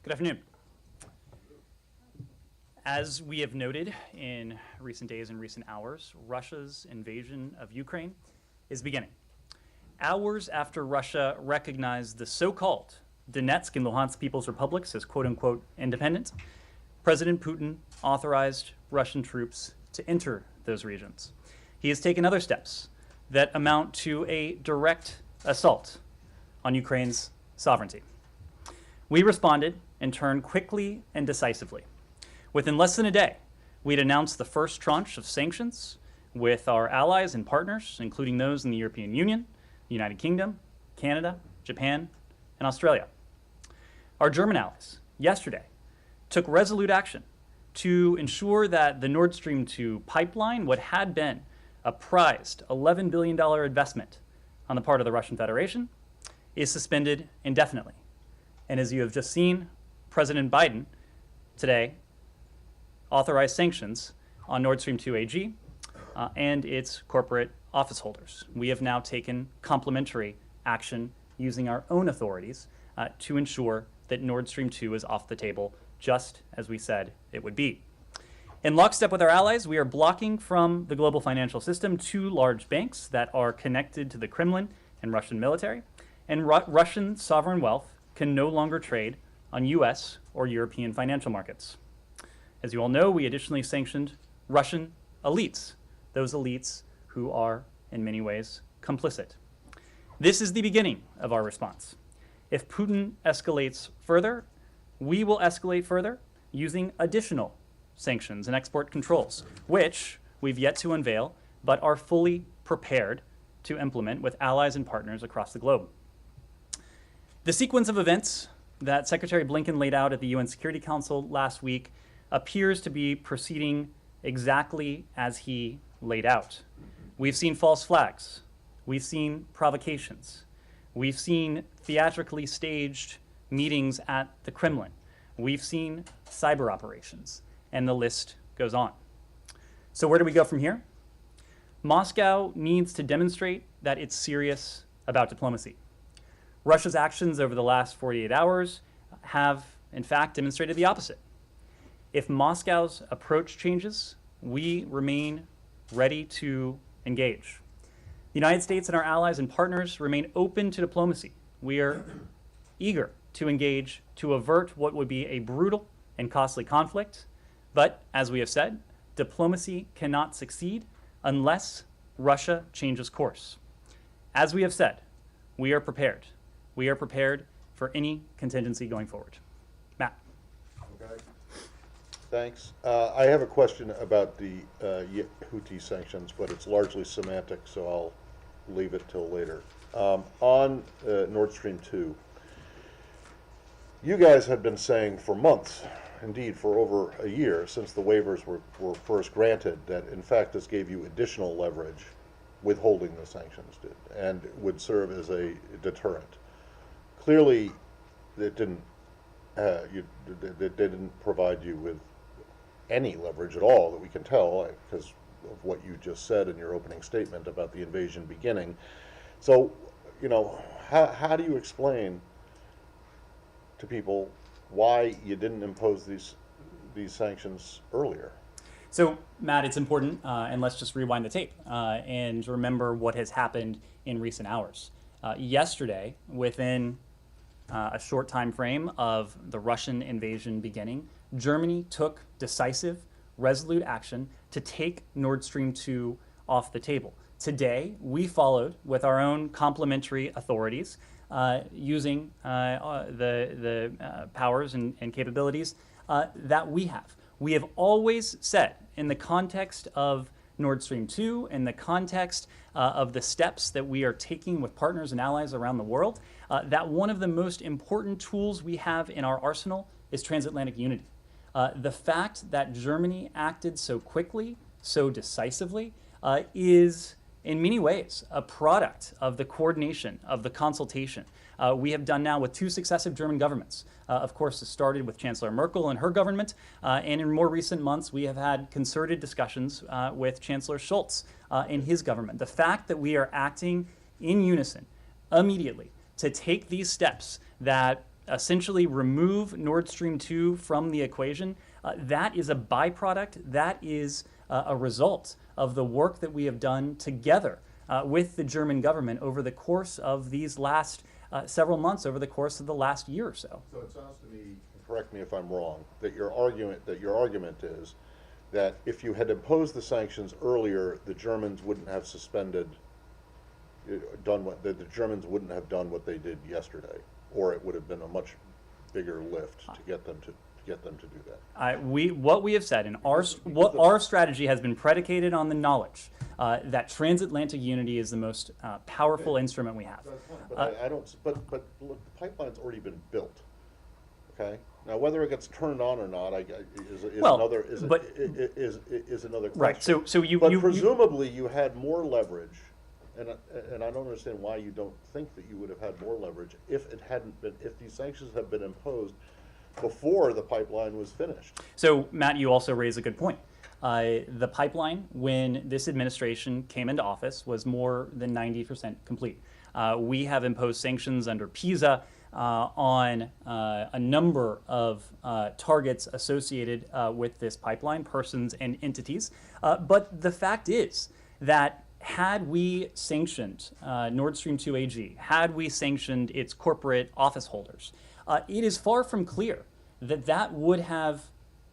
Good afternoon. As we have noted in recent days and recent hours, Russia's invasion of Ukraine is beginning. Hours after Russia recognized the so-called Donetsk and Luhansk People's Republics as quote-unquote independent, President Putin authorized Russian troops to enter those regions. He has taken other steps that amount to a direct assault on Ukraine's sovereignty. We responded and turned quickly and decisively. Within less than a day, we'd announced the first tranche of sanctions with our allies and partners, including those in the European Union, the United Kingdom, Canada, Japan, and Australia. Our German allies, yesterday, took resolute action to ensure that the Nord Stream 2 pipeline, what had been a prized $11 billion investment on the part of the Russian Federation, is suspended indefinitely. And as you have just seen, President Biden today authorized sanctions on Nord Stream 2 AG and its corporate office holders. We have now taken complementary action using our own authorities to ensure that Nord Stream 2 is off the table, just as we said it would be. In lockstep with our allies, we are blocking from the global financial system two large banks that are connected to the Kremlin and Russian military, and Russian sovereign wealth can no longer trade on US or European financial markets. As you all know, we additionally sanctioned Russian elites, those elites who are in many ways complicit. This is the beginning of our response. If Putin escalates further, we will escalate further using additional sanctions and export controls, which we've yet to unveil, but are fully prepared to implement with allies and partners across the globe. The sequence of events that Secretary Blinken laid out at the UN Security Council last week appears to be proceeding exactly as he laid out. We've seen false flags. We've seen provocations. We've seen theatrically staged meetings at the Kremlin. We've seen cyber operations, and the list goes on. So where do we go from here? Moscow needs to demonstrate that it's serious about diplomacy. Russia's actions over the last 48 hours have, in fact, demonstrated the opposite. If Moscow's approach changes, we remain ready to engage. The United States and our allies and partners remain open to diplomacy. We are eager to engage to avert what would be a brutal and costly conflict. But as we have said, diplomacy cannot succeed unless Russia changes course. As we have said, we are prepared. We are prepared for any contingency going forward. Matt. Okay. Thanks. I have a question about the Houthi sanctions, but it's largely semantic, so I'll leave it till later. On Nord Stream 2, you guys have been saying for months, indeed for over a year, since the waivers were first granted, that in fact this gave you additional leverage, withholding the sanctions did, and would serve as a deterrent. Clearly, it didn't. They didn't provide you with any leverage at all that we can tell, because of what you just said in your opening statement about the invasion beginning. So, you know, how do you explain to people why you didn't impose these sanctions earlier? So, Matt, it's important, and let's just rewind the tape and remember what has happened in recent hours. Yesterday, within a short time frame of the Russian invasion beginning, Germany took decisive, resolute action to take Nord Stream 2 off the table. Today, we followed with our own complementary authorities using the powers and capabilities that we have. We have always said, in the context of Nord Stream 2, in the context of the steps that we are taking with partners and allies around the world, that one of the most important tools we have in our arsenal is transatlantic unity. The fact that Germany acted so quickly, so decisively, is in many ways a product of the coordination, of the consultation we have done now with two successive German governments. Of course, it started with Chancellor Merkel and her government, and in more recent months, we have had concerted discussions with Chancellor Scholz and his government. The fact that we are acting in unison immediately to take these steps that essentially remove Nord Stream 2 from the equation, that is a byproduct, that is a result of the work that we have done together with the German government over the course of these last several months, over the course of the last year or so. So it sounds to me, correct me if I'm wrong, that your argument is that if you had imposed the sanctions earlier, the Germans wouldn't have the Germans wouldn't have done what they did yesterday, or it would have been a much bigger lift to get them to do that. What we have said, and our strategy has been predicated on the knowledge that transatlantic unity is the most powerful instrument we have. But look, the pipeline's already been built. Okay. Now, whether it gets turned on or not, is another question. Right. So presumably you had more leverage, and I don't understand why you don't think that you would have had more leverage if these sanctions had been imposed before the pipeline was finished. So, Matt, you also raise a good point. The pipeline, when this administration came into office, was more than 90% complete. We have imposed sanctions under PISA on a number of targets associated with this pipeline, persons and entities. But the fact is that had we sanctioned Nord Stream 2 AG, had we sanctioned its corporate office holders, it is far from clear that that would have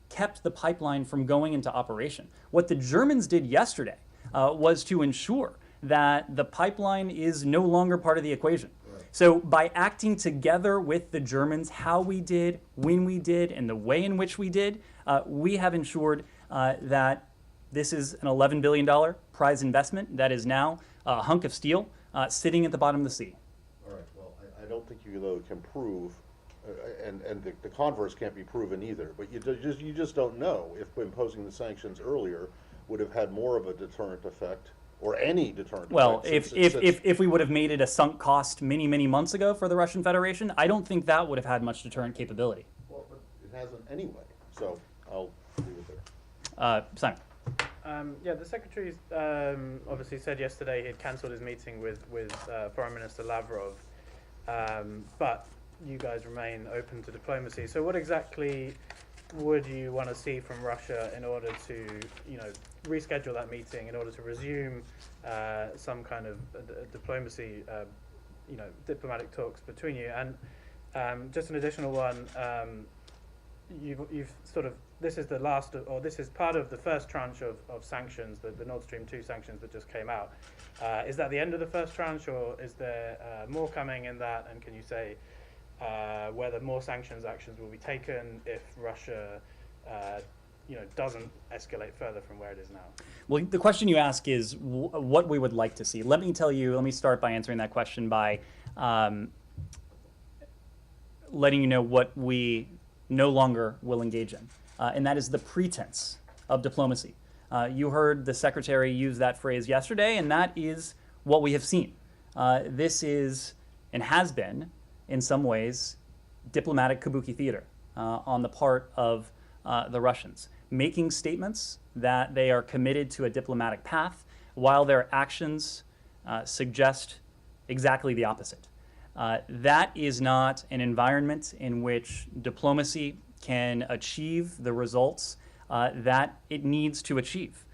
kept the pipeline from going into operation. What the Germans did yesterday was to ensure that the pipeline is no longer part of the equation. Right. So by acting together with the Germans, how we did, when we did, and the way in which we did, we have ensured that this is an $11 billion prize investment that is now a hunk of steel sitting at the bottom of the sea. All right, well, I don't think you though can prove, and the converse can't be proven either, but you just don't know if imposing the sanctions earlier would have had more of a deterrent effect, or any deterrent well, effect. If we would have made it a sunk cost many months ago for the Russian Federation, I don't think that would have had much deterrent capability. Well, but it hasn't anyway, so I'll leave it there. Simon. Yeah, the Secretary obviously said yesterday he'd cancelled his meeting with Foreign Minister Lavrov, but you guys remain open to diplomacy. So what exactly would you want to see from Russia in order to, reschedule that meeting, in order to resume some kind of diplomacy, diplomatic talks between you? And just an additional one, you've sort of, this is the last, or this is part of the first tranche of sanctions, the Nord Stream 2 sanctions that just came out. Is that the end of the first tranche, or is there more coming in that? And can you say whether more sanctions actions will be taken if Russia, doesn't escalate further from where it is now? Well, the question you ask is what we would like to see. Let me start by answering that question by letting you know what we no longer will engage in, and that is the pretense of diplomacy. You heard the Secretary use that phrase yesterday, and that is what we have seen. This is, and has been, in some ways, diplomatic kabuki theater on the part of the Russians, making statements that they are committed to a diplomatic path while their actions suggest exactly the opposite. That is not an environment in which diplomacy can achieve the results that it needs to achieve.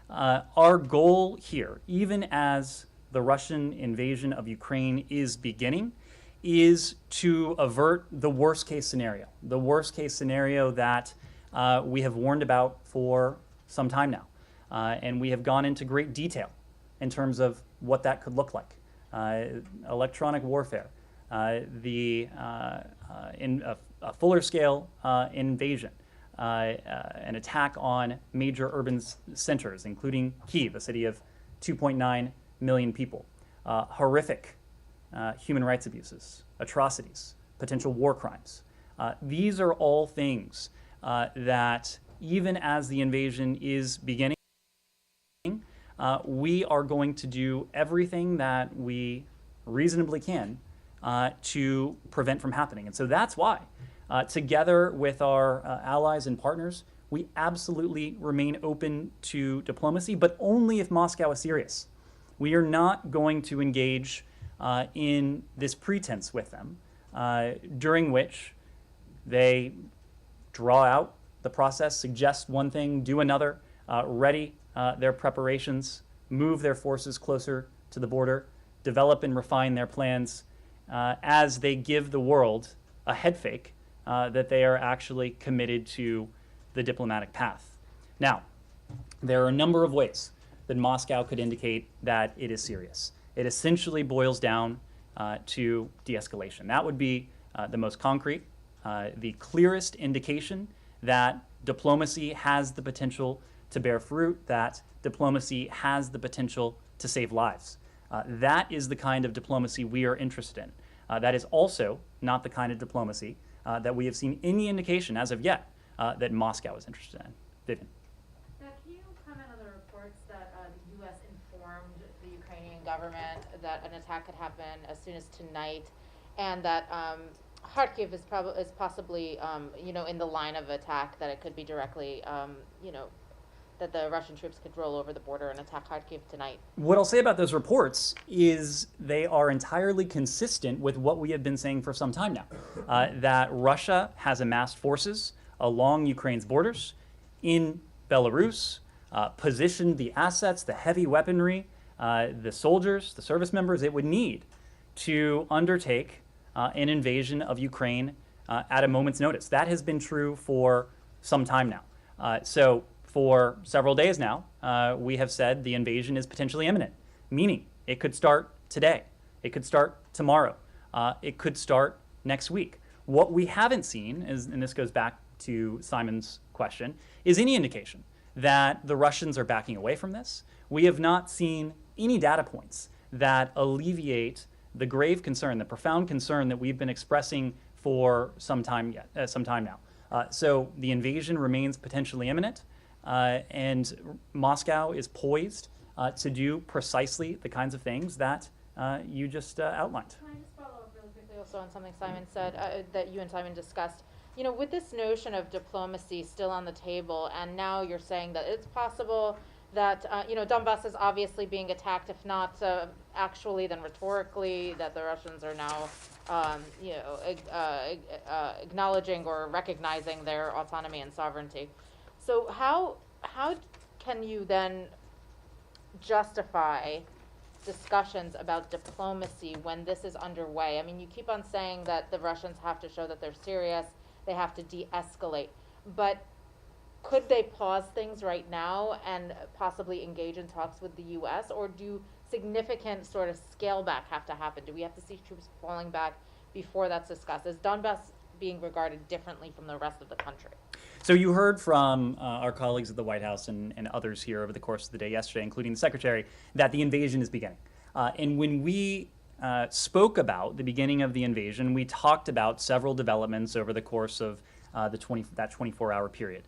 Our goal here, even as the Russian invasion of Ukraine is beginning, is to avert the worst case scenario that we have warned about for some time now. And we have gone into great detail in terms of what that could look like. Electronic warfare, a fuller scale invasion, an attack on major urban centers, including Kyiv, a city of 2.9 million people, horrific human rights abuses, atrocities, potential war crimes. These are all things that, even as the invasion is beginning, we are going to do everything that we reasonably can to prevent from happening. And so that's why, together with our allies and partners, we absolutely remain open to diplomacy, but only if Moscow is serious. We are not going to engage in this pretense with them during which they draw out the process, suggest one thing, do another, ready their preparations, move their forces closer to the border, develop and refine their plans as they give the world a head fake that they are actually committed to the diplomatic path. Now, there are a number of ways that Moscow could indicate that it is serious. It essentially boils down to de-escalation. That would be the most concrete, the clearest indication that diplomacy has the potential to bear fruit, that diplomacy has the potential to save lives. That is the kind of diplomacy we are interested in. That is also not the kind of diplomacy that we have seen any indication as of yet that Moscow is interested in. Vivian. Now, can you comment on the reports that the U.S. informed the Ukrainian government that an attack could happen as soon as tonight, and that Kharkiv is possibly in the line of attack, that it could be directly that the Russian troops could roll over the border and attack Kharkiv tonight? What I'll say about those reports is they are entirely consistent with what we have been saying for some time now, that Russia has amassed forces along Ukraine's borders, in Belarus, positioned the assets, the heavy weaponry, the soldiers, the service members it would need to undertake an invasion of Ukraine at a moment's notice. That has been true for some time now. So for several days now, we have said the invasion is potentially imminent, meaning it could start today, it could start tomorrow, it could start next week. What we haven't seen is, and this goes back to Simon's question, is any indication that the Russians are backing away from this. We have not seen any data points that alleviate the grave concern, the profound concern that we've been expressing for some time now. So the invasion remains potentially imminent, and Moscow is poised to do precisely the kinds of things that you just outlined. Can I just follow up really quickly also on something Simon said, that you and Simon discussed? You know, with this notion of diplomacy still on the table, and now you're saying that it's possible that, Donbass is obviously being attacked, if not actually, then rhetorically, that the Russians are now, acknowledging or recognizing their autonomy and sovereignty. So how can you then justify discussions about diplomacy when this is underway? I mean, you keep on saying that the Russians have to show that they're serious, they have to de-escalate, but could they pause things right now and possibly engage in talks with the U.S., or do significant sort of scale back have to happen? Do we have to see troops falling back before that's discussed? Is Donbass being regarded differently from the rest of the country? So you heard from our colleagues at the White House and others here over the course of the day yesterday, including the Secretary, that the invasion is beginning. And when we spoke about the beginning of the invasion, we talked about several developments over the course of that 24-hour period.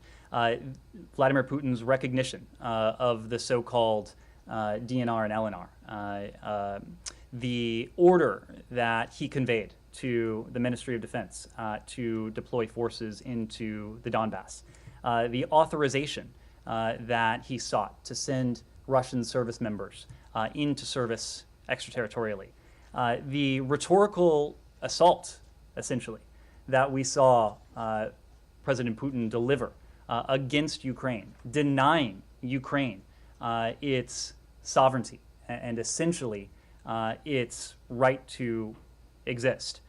Vladimir Putin's recognition of the so-called DNR and LNR, the order that he conveyed to the Ministry of Defense to deploy forces into the Donbass, the authorization that he sought to send Russian service members into service extraterritorially, the rhetorical assault, essentially, that we saw President Putin deliver against Ukraine, denying Ukraine its sovereignty and essentially its right to exist.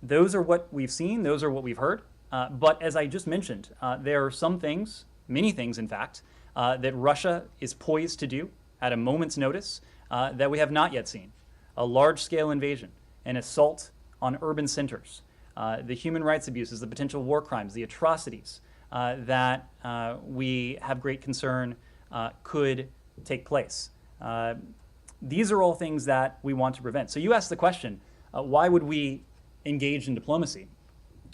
Those are what we've seen, those are what we've heard, but as I just mentioned, there are some things, many things in fact, that Russia is poised to do at a moment's notice that we have not yet seen. A large-scale invasion, an assault on urban centers, the human rights abuses, the potential war crimes, the atrocities that we have great concern could take place. These are all things that we want to prevent. So you asked the question, why would we engage in diplomacy?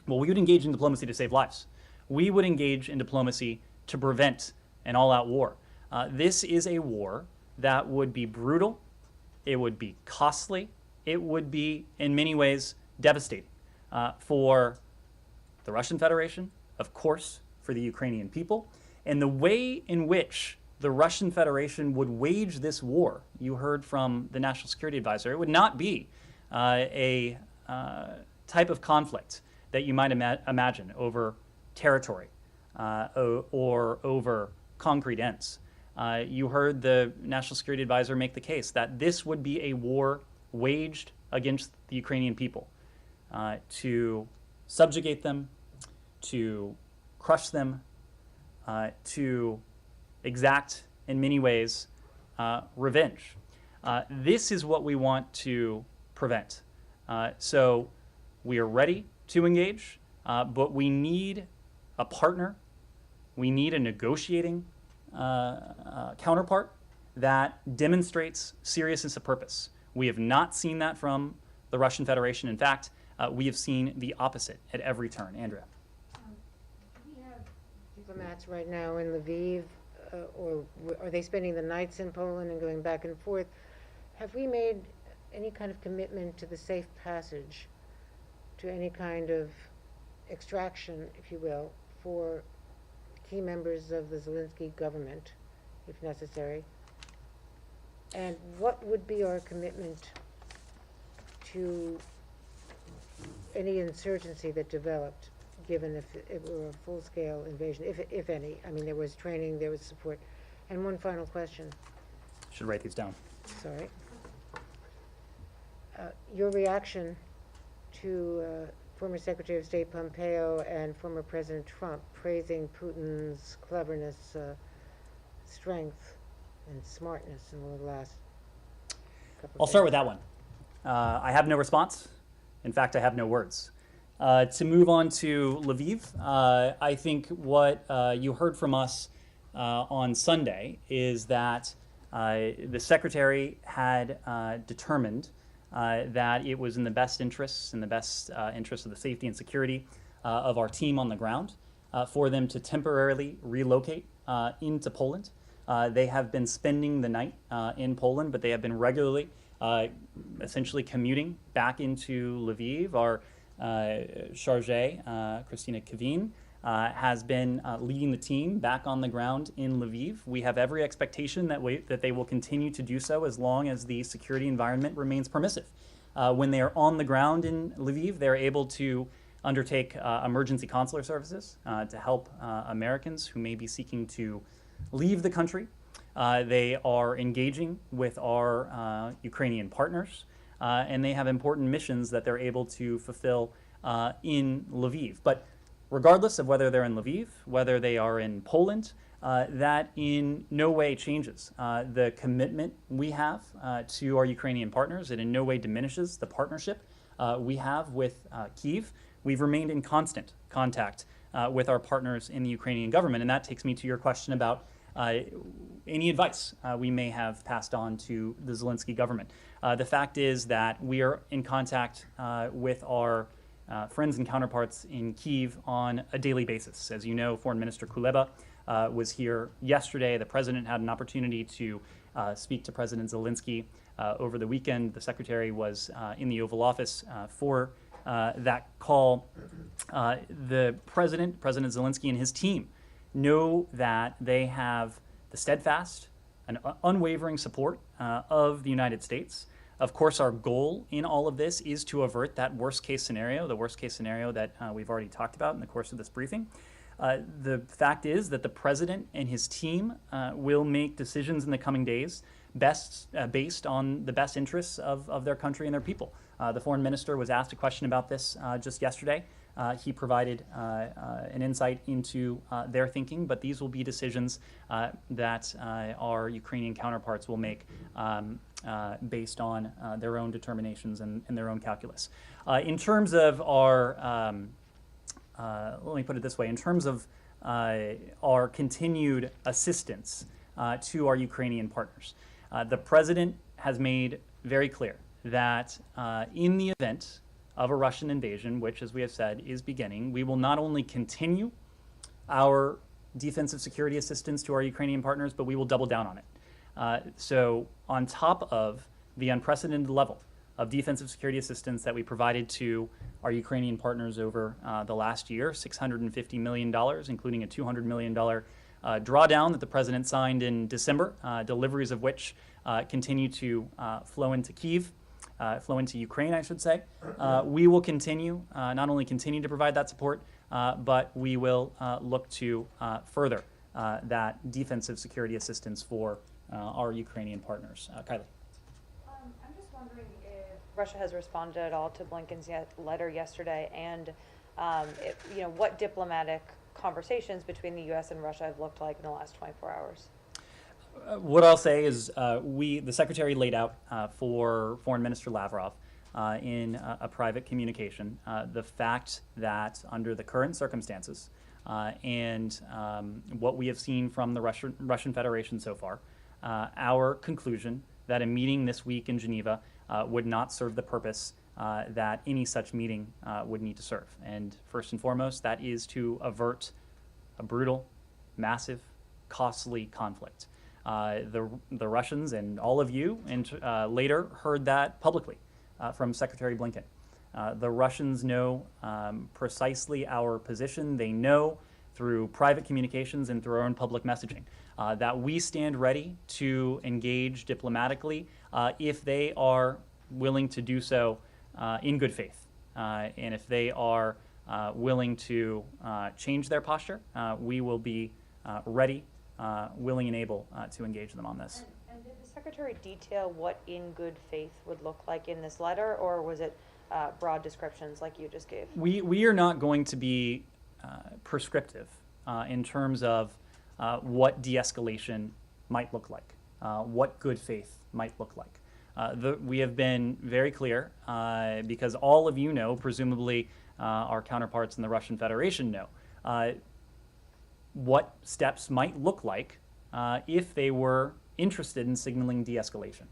Well, we would engage in diplomacy to save lives. We would engage in diplomacy to prevent an all-out war. This is a war that would be brutal, it would be costly, it would be, in many ways, devastating for the Russian Federation, of course, for the Ukrainian people, and the way in which the Russian Federation would wage this war, you heard from the National Security Advisor, it would not be type of conflict that you might imagine over territory or over concrete ends. You heard the National Security Advisor make the case that this would be a war waged against the Ukrainian people to subjugate them, to crush them, to exact, in many ways, revenge. This is what we want to prevent. So we are ready to engage, but we need a partner. We need a negotiating counterpart that demonstrates seriousness of purpose. We have not seen that from the Russian Federation. In fact, we have seen the opposite at every turn. Andrea. We have diplomats right now in Lviv, or are they spending the nights in Poland and going back and forth? Have we made any kind of commitment to the safe passage, to any kind of extraction, if you will, for key members of the Zelensky government, if necessary? And what would be our commitment to any insurgency that developed, given if it were a full-scale invasion, if any? I mean, there was training, there was support. And one final question. Should write these down. Sorry. Your reaction to former Secretary of State Pompeo and former President Trump praising Putin's cleverness, strength, and smartness in the last couple of I'll start days. with that one. I have no response. In fact, I have no words. To move on to Lviv, I think what you heard from us on Sunday is that the Secretary had determined that it was in the best interests, of the safety and security of our team on the ground, for them to temporarily relocate into Poland. They have been spending the night in Poland, but they have been regularly essentially commuting back into Lviv. Our chargé, Christina Kavin, has been leading the team back on the ground in Lviv. We have every expectation that they will continue to do so as long as the security environment remains permissive. When they are on the ground in Lviv, they're able to undertake emergency consular services to help Americans who may be seeking to leave the country. They are engaging with our Ukrainian partners, and they have important missions that they're able to fulfill in Lviv. But regardless of whether they're in Lviv, whether they are in Poland, that in no way changes the commitment we have to our Ukrainian partners. It in no way diminishes the partnership we have with Kyiv. We've remained in constant contact with our partners in the Ukrainian government, and that takes me to your question about any advice we may have passed on to the Zelensky government. The fact is that we are in contact with our friends and counterparts in Kyiv on a daily basis. As you know, Foreign Minister Kuleba was here yesterday. The president had an opportunity to speak to President Zelensky over the weekend. The secretary was in the Oval Office for that call. The President Zelensky and his team know that they have the steadfast and unwavering support of the United States. Of course, our goal in all of this is to avert that worst-case scenario, the worst-case scenario that we've already talked about in the course of this briefing. The fact is that the president and his team will make decisions in the coming days based on the best interests of their country and their people. The foreign minister was asked a question about this just yesterday. He provided an insight into their thinking, but these will be decisions that our Ukrainian counterparts will make based on their own determinations and their own calculus. In terms of our, let me put it this way, in terms of our continued assistance to our Ukrainian partners, the president has made very clear that in the event of a Russian invasion, which, as we have said, is beginning, we will not only continue our defensive security assistance to our Ukrainian partners, but we will double down on it. So on top of the unprecedented level of defensive security assistance that we provided to our Ukrainian partners over the last year, $650 million, including a $200 million drawdown that the president signed in December, deliveries of which continue to flow into Kyiv. flow into Ukraine, I should say. We will continue, not only continue to provide that support, but we will look to further that defensive security assistance for our Ukrainian partners. Kylie. I'm just wondering if Russia has responded at all to Blinken's letter yesterday, and what diplomatic conversations between the U.S. and Russia have looked like in the last 24 hours. What I'll say is the Secretary laid out for Foreign Minister Lavrov in a private communication the fact that under the current circumstances and what we have seen from the Russian Federation so far, our conclusion that a meeting this week in Geneva would not serve the purpose that any such meeting would need to serve. And first and foremost, that is to avert a brutal, massive, costly conflict. The Russians and all of you later heard that publicly from Secretary Blinken. The Russians know precisely our position. They know through private communications and through our own public messaging that we stand ready to engage diplomatically if they are willing to do so in good faith. And if they are willing to change their posture, we will be ready, willing and able to engage them on this. And did the Secretary detail what in good faith would look like in this letter, or was it broad descriptions like you just gave? We are not going to be prescriptive in terms of what de-escalation might look like, what good faith might look like. We have been very clear because all of you know, presumably our counterparts in the Russian Federation know, what steps might look like if they were interested in signaling de-escalation.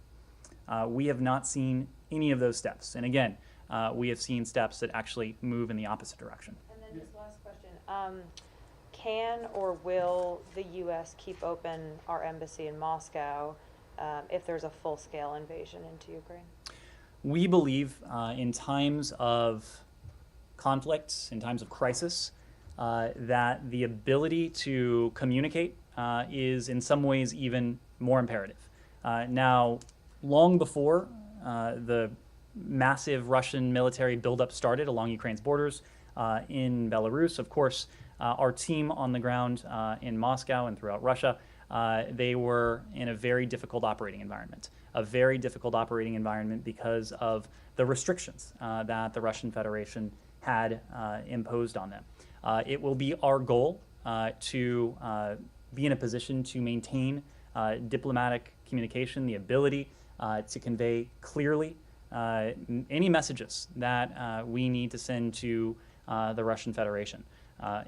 We have not seen any of those steps. And again, we have seen steps that actually move in the opposite direction. And then just last question. Can or will the U.S. keep open our embassy in Moscow if there's a full-scale invasion into Ukraine? We believe in times of conflict, in times of crisis, that the ability to communicate is in some ways even more imperative. Now, long before the massive Russian military buildup started along Ukraine's borders in Belarus, of course, our team on the ground in Moscow and throughout Russia, they were in a very difficult operating environment. A very difficult operating environment because of the restrictions that the Russian Federation had imposed on them. It will be our goal to be in a position to maintain diplomatic communication, the ability to convey clearly any messages that we need to send to the Russian Federation.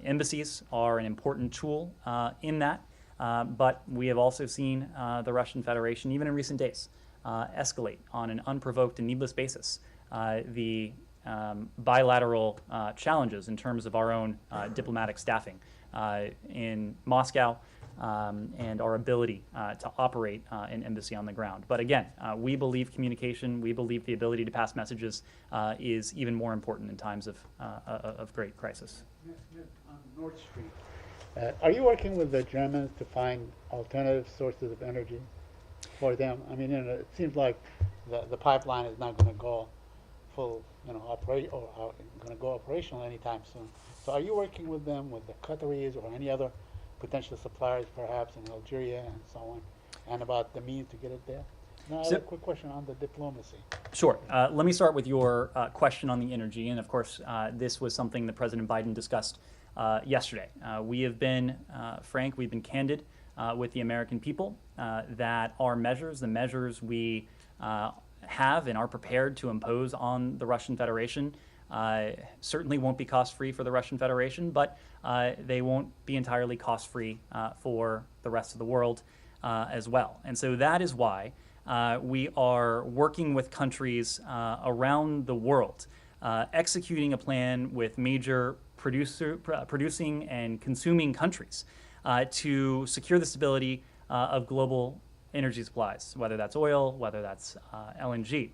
Embassies are an important tool in that, but we have also seen the Russian Federation, even in recent days, escalate on an unprovoked and needless basis the bilateral challenges in terms of our own diplomatic staffing in Moscow and our ability to operate an embassy on the ground. But again, we believe communication, we believe the ability to pass messages is even more important in times of great crisis. On Nord Stream, are you working with the Germans to find alternative sources of energy for them? I mean, it seems like the pipeline is not going to go full, operate or going to go operational anytime soon. So, are you working with them, with the Qataris or any other potential suppliers, perhaps in Algeria and so on, and about the means to get it there? Now, I have a quick question on the diplomacy. Sure. Let me start with your question on the energy. And of course, this was something that President Biden discussed yesterday. We have been frank, we've been candid with the American people that our measures, the measures we have and are prepared to impose on the Russian Federation, certainly won't be cost-free for the Russian Federation, but they won't be entirely cost-free for the rest of the world as well. And so that is why we are working with countries around the world, executing a plan with major producing and consuming countries to secure the stability of global energy supplies, whether that's oil, whether that's LNG.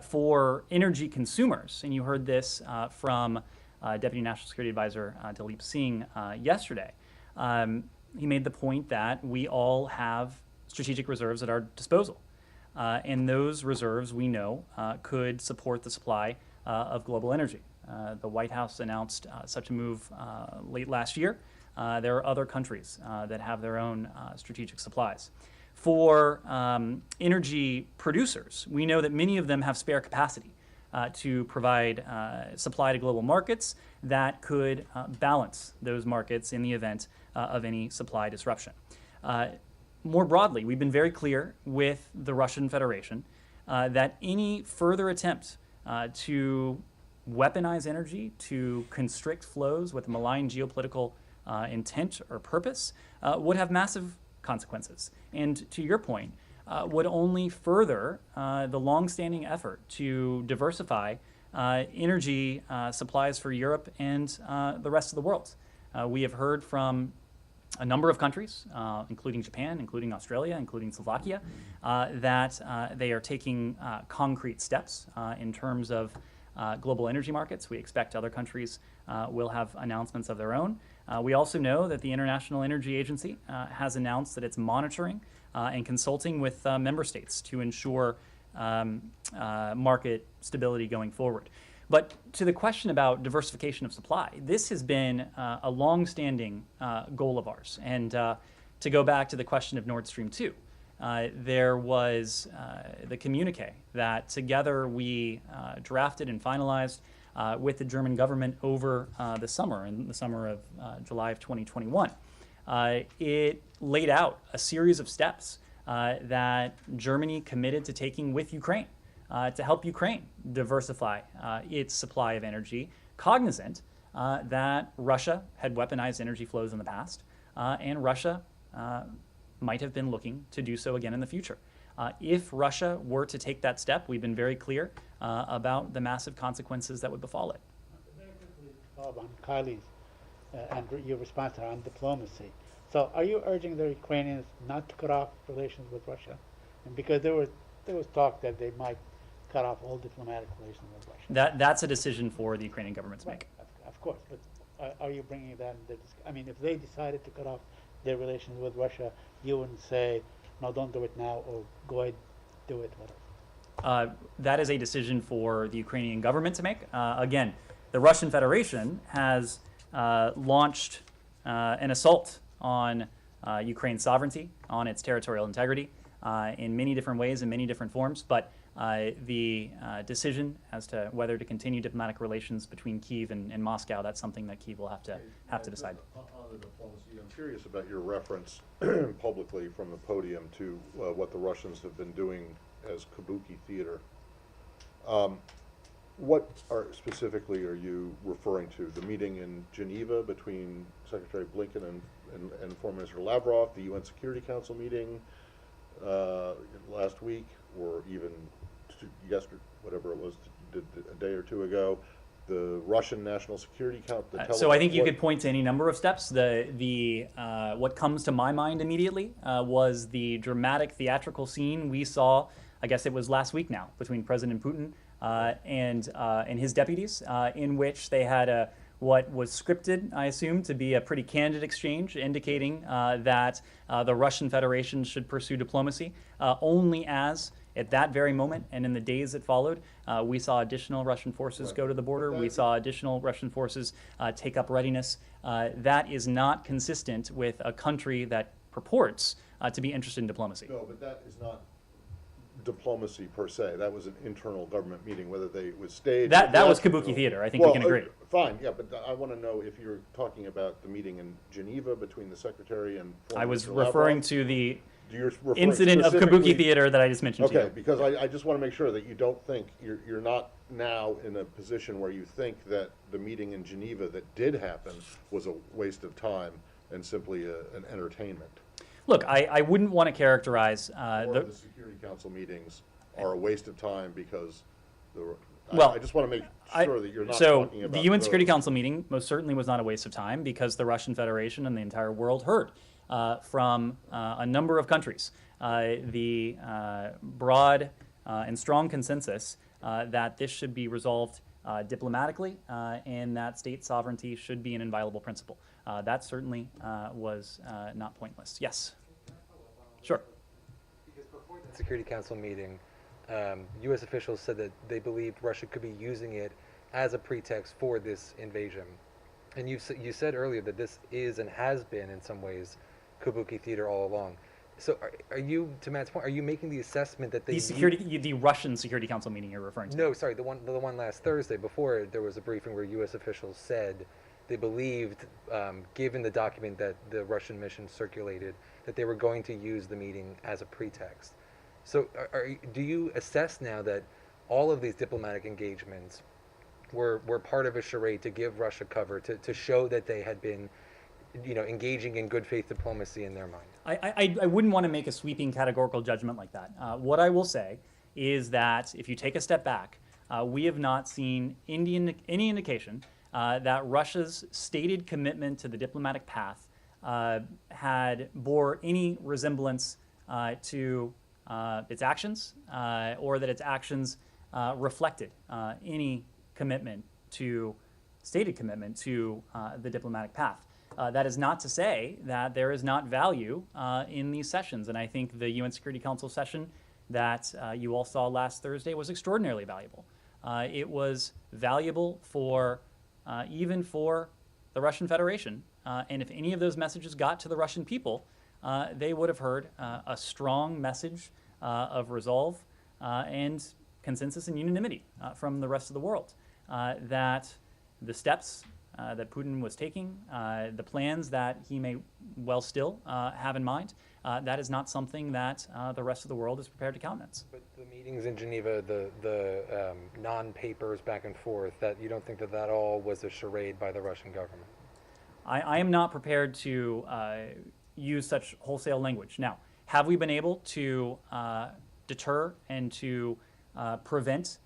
For energy consumers, and you heard this from Deputy National Security Advisor Dalip Singh yesterday, he made the point that we all have strategic reserves at our disposal. And those reserves, we know, could support the supply of global energy. The White House announced such a move late last year. There are other countries that have their own strategic supplies. For energy producers, we know that many of them have spare capacity to provide supply to global markets that could balance those markets in the event of any supply disruption. More broadly, we've been very clear with the Russian Federation that any further attempt to weaponize energy, to constrict flows with malign geopolitical intent or purpose would have massive consequences. And to your point, would only further the longstanding effort to diversify energy supplies for Europe and the rest of the world. We have heard from a number of countries, including Japan, including Australia, including Slovakia, that they are taking concrete steps in terms of global energy markets. We expect other countries will have announcements of their own. We also know that the International Energy Agency has announced that it's monitoring and consulting with member states to ensure market stability going forward. But to the question about diversification of supply, this has been a long-standing goal of ours. And to go back to the question of Nord Stream 2, there was the communique that together we drafted and finalized with the German government over the summer, in the summer of July of 2021. It laid out a series of steps that Germany committed to taking with Ukraine to help Ukraine diversify its supply of energy, cognizant that Russia had weaponized energy flows in the past, and Russia might have been looking to do so again in the future. If Russia were to take that step, we've been very clear about the massive consequences that would befall it. Very quickly, Bob, on Kylie's and your response to her on diplomacy. So are you urging the Ukrainians not to cut off relations with Russia? And because there was talk that they might cut off all diplomatic relations with Russia. That's a decision for the Ukrainian government to make. Of course, but are you bringing that in I mean, if they decided to cut off their relations with Russia, you wouldn't say, no, don't do it now, or go ahead, do it, whatever. That is a decision for the Ukrainian government to make. Again, the Russian Federation has launched an assault on Ukraine's sovereignty, on its territorial integrity, in many different ways, in many different forms. But the decision as to whether to continue diplomatic relations between Kyiv and Moscow, that's something that Kyiv will have to decide. On the diplomacy, I'm curious about your reference publicly from the podium to what the Russians have been doing as kabuki theater. What specifically are you referring to? The meeting in Geneva between Secretary Blinken and Foreign Minister Lavrov, the UN Security Council meeting last week, or even yesterday, whatever it was, a day or two ago, the Russian National Security Council. So I think you could point to any number of steps. What comes to my mind immediately was the dramatic theatrical scene we saw, I guess it was last week now, between President Putin and his deputies, in which they had what was scripted, I assume, to be a pretty candid exchange, indicating that the Russian Federation should pursue diplomacy, only as at that very moment and in the days that followed, we saw additional Russian forces go to the border. We saw additional Russian forces take up readiness. That is not consistent with a country that purports to be interested in diplomacy. No, but that is not diplomacy per se. That was an internal government meeting, whether they was staged. That was kabuki theater. I think we can agree. Fine, yeah, but I want to know if you're talking about the meeting in Geneva between the Secretary and I was referring to the You're referring incident of kabuki theater that I just mentioned to you. Okay, because I just want to make sure that you don't think, you're not now in a position where you think that the meeting in Geneva that did happen was a waste of time and simply an entertainment. Look, I wouldn't want to characterize Or the Security Council meetings are a waste of time because Well, I just want to make sure that you're not so talking about the UN Security those. Council meeting most certainly was not a waste of time because the Russian Federation and the entire world heard from a number of countries the broad and strong consensus that this should be resolved diplomatically and that state sovereignty should be an inviolable principle. That certainly was not pointless. Yes. Sure. Because before Security Council meeting, U.S. officials said that they believed Russia could be using it as a pretext for this invasion. And you said earlier that this is and has been in some ways kabuki theater all along. So are you, to Matt's point, are you making the assessment that they The Russian Security Council meeting you're referring to? No, sorry, the one last Thursday before there was a briefing where U.S. officials said they believed, given the document that the Russian mission circulated, that they were going to use the meeting as a pretext. So do you assess now that all of these diplomatic engagements were part of a charade to give Russia cover, to show that they had been, engaging in good faith diplomacy in their mind? I wouldn't want to make a sweeping categorical judgment like that. What I will say is that if you take a step back, we have not seen any indication that Russia's stated commitment to the diplomatic path bore any resemblance to its actions, or that its actions reflected any stated commitment to the diplomatic path. That is not to say that there is not value in these sessions, and I think the UN Security Council session that you all saw last Thursday was extraordinarily valuable. It was valuable even for the Russian Federation, and if any of those messages got to the Russian people, they would have heard a strong message of resolve and consensus and unanimity from the rest of the world, that the steps that Putin was taking, the plans that he may well still have in mind, that is not something that the rest of the world is prepared to countenance. But the meetings in Geneva, the non-papers back and forth, that you don't think that all was a charade by the Russian government? I am not prepared to use such wholesale language. Now, have we been able to deter and to prevent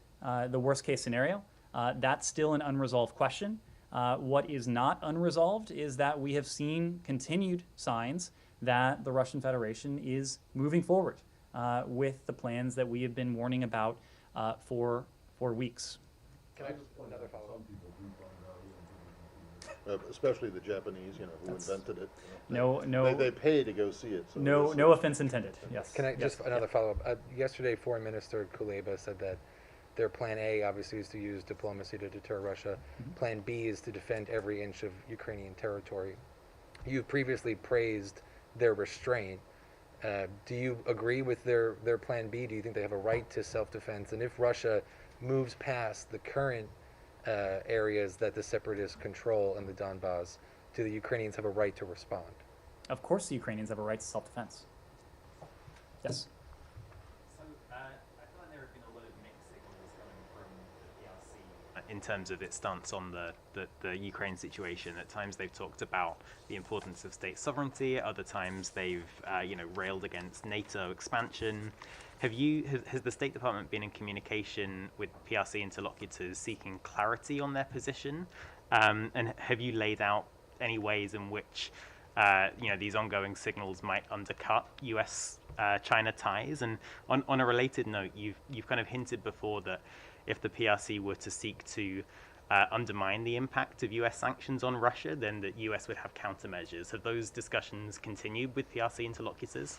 the worst case scenario? That's still an unresolved question. What is not unresolved is that we have seen continued signs that the Russian Federation is moving forward with the plans that we have been warning about for weeks. Can I just another follow-up? Especially the Japanese, who invented it. No, They pay to go see it. So no offense intended. Yes. Can I just another follow-up? Yesterday, Foreign Minister Kuleba said that their plan A obviously is to use diplomacy to deter Russia. Mm-hmm. Plan B is to defend every inch of Ukrainian territory. You've previously praised their restraint. Do you agree with their plan B? Do you think they have a right to self-defense? And if Russia moves past the current areas that the separatists control in the Donbass, do the Ukrainians have a right to respond? Of course the Ukrainians have a right to self-defense. Yes. In terms of its stance on the Ukraine situation. At times they've talked about the importance of state sovereignty. At other times they've railed against NATO expansion. Has the State Department been in communication with PRC interlocutors seeking clarity on their position? And have you laid out any ways in which these ongoing signals might undercut US-China ties? And on a related note, you've kind of hinted before that if the PRC were to seek to undermine the impact of US sanctions on Russia, then the US would have countermeasures. Have those discussions continued with PRC interlocutors?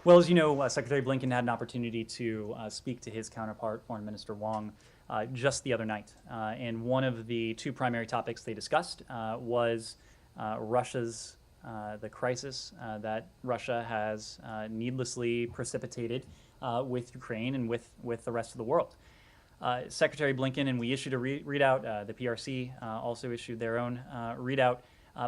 Well, as you know, Secretary Blinken had an opportunity to speak to his counterpart, Foreign Minister Wang, just the other night. And one of the two primary topics they discussed was Russia's, the crisis that Russia has needlessly precipitated with Ukraine and with the rest of the world. Secretary Blinken, and we issued a readout, the PRC also issued their own readout,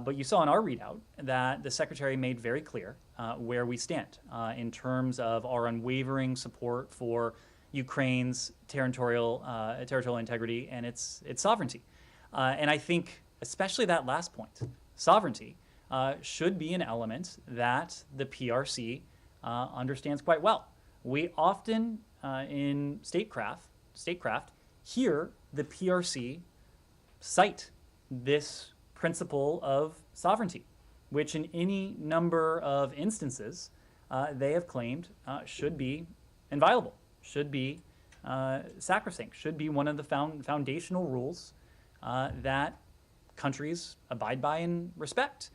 but you saw in our readout that the Secretary made very clear where we stand in terms of our unwavering support for Ukraine's territorial integrity and its sovereignty. And I think especially that last point, sovereignty, should be an element that the PRC understands quite well. We often in statecraft, here the PRC cite this principle of sovereignty, which in any number of instances they have claimed should be inviolable, should be sacrosanct, should be one of the foundational rules that countries abide by and respect.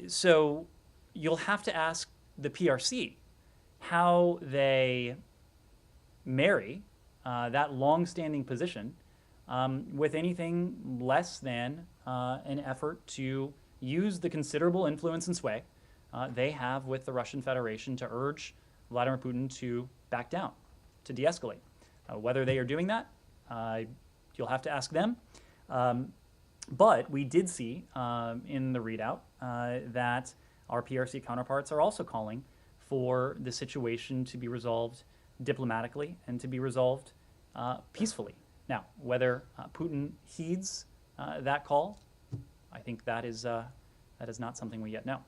So you'll have to ask the PRC how they marry that long-standing position with anything less than an effort to use the considerable influence and sway they have with the Russian Federation to urge Vladimir Putin to back down, to de-escalate. Whether they are doing that, you'll have to ask them. But we did see in the readout that our PRC counterparts are also calling for the situation to be resolved diplomatically and to be resolved peacefully. Now, whether Putin heeds that call, I think that is not something we yet know.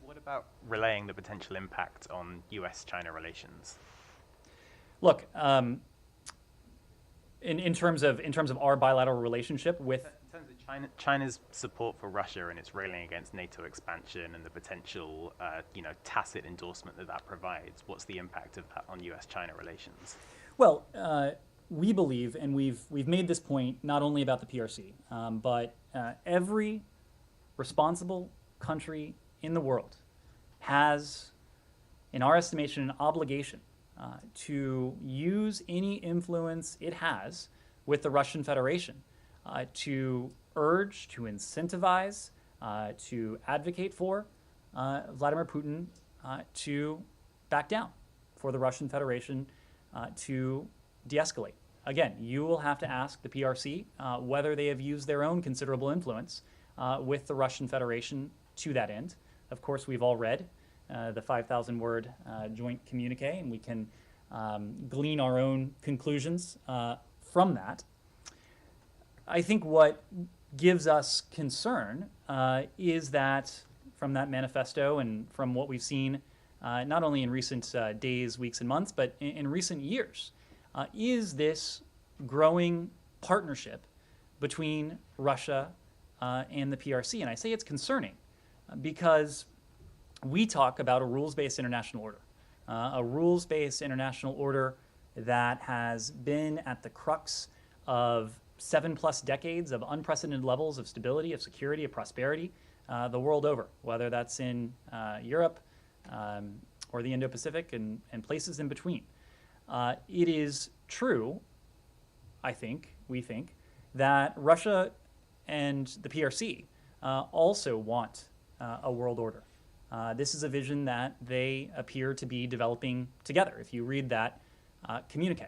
What about relaying the potential impact on U.S.-China relations? Look, in terms of our bilateral relationship with In terms of China's support for Russia and its railing against NATO expansion and the potential, tacit endorsement that provides, what's the impact of that on U.S.-China relations? Well, we believe, and we've made this point not only about the PRC, but every responsible country in the world has, in our estimation, an obligation to use any influence it has with the Russian Federation to urge, to incentivize, to advocate for Vladimir Putin to back down, for the Russian Federation to de-escalate. Again, you will have to ask the PRC whether they have used their own considerable influence with the Russian Federation to that end. Of course, we've all read the 5,000-word joint communique, and we can glean our own conclusions from that. I think what gives us concern is that from that manifesto and from what we've seen not only in recent days, weeks, and months, but in recent years, is this growing partnership between Russia and the PRC. And I say it's concerning because we talk about a rules-based international order, a rules-based international order that has been at the crux of 7+ decades of unprecedented levels of stability, of security, of prosperity the world over, whether that's in Europe or the Indo-Pacific and places in between. It is true, we think, that Russia and the PRC also want a world order. This is a vision that they appear to be developing together, if you read that communique.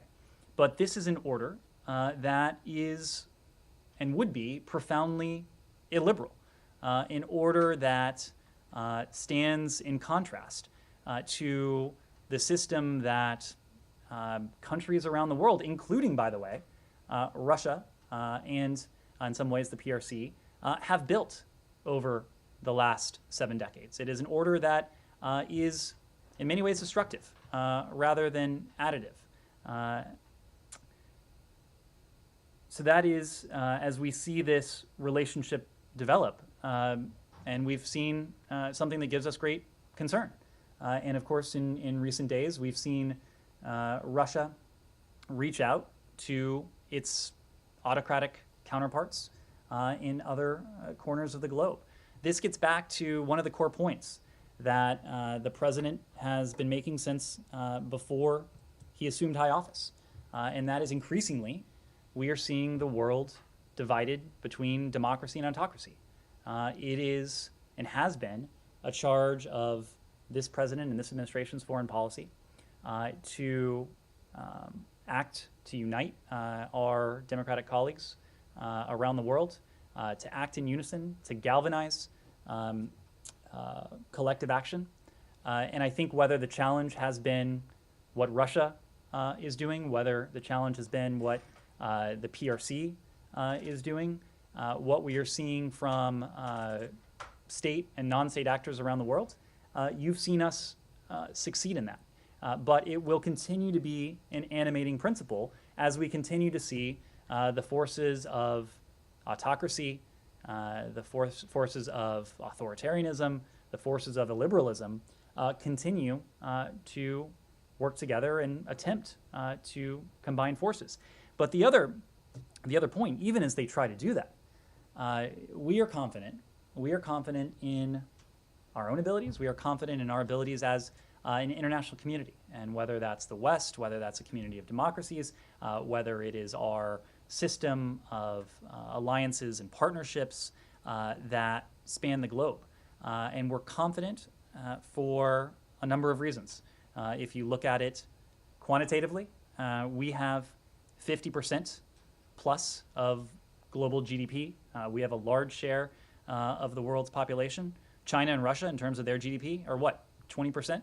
But this is an order that is and would be profoundly illiberal, an order that stands in contrast to the system that countries around the world, including, by the way, Russia and in some ways the PRC, have built over the last 7 decades. It is an order that is in many ways destructive rather than additive. So that is, as we see this relationship develop, and we've seen something that gives us great concern. And of course, in recent days, we've seen Russia reach out to its autocratic counterparts in other corners of the globe. This gets back to one of the core points that the president has been making since before he assumed high office, and that is increasingly we are seeing the world divided between democracy and autocracy. It is and has been a charge of this president and this administration's foreign policy to act to unite our democratic colleagues around the world, to act in unison, to galvanize collective action. And I think whether the challenge has been what Russia is doing, whether the challenge has been what the PRC is doing, what we are seeing from state and non-state actors around the world, you've seen us succeed in that. But it will continue to be an animating principle as we continue to see the forces of autocracy, the forces of authoritarianism, the forces of illiberalism continue to work together and attempt to combine forces. But the other point, even as they try to do that, we are confident. We are confident in our own abilities. We are confident in our abilities as an international community. And whether that's the West, whether that's a community of democracies, whether it is our system of alliances and partnerships that span the globe. And we're confident for a number of reasons. If you look at it quantitatively, we have 50% plus of global GDP. We have a large share of the world's population. China and Russia, in terms of their GDP, are what, 20%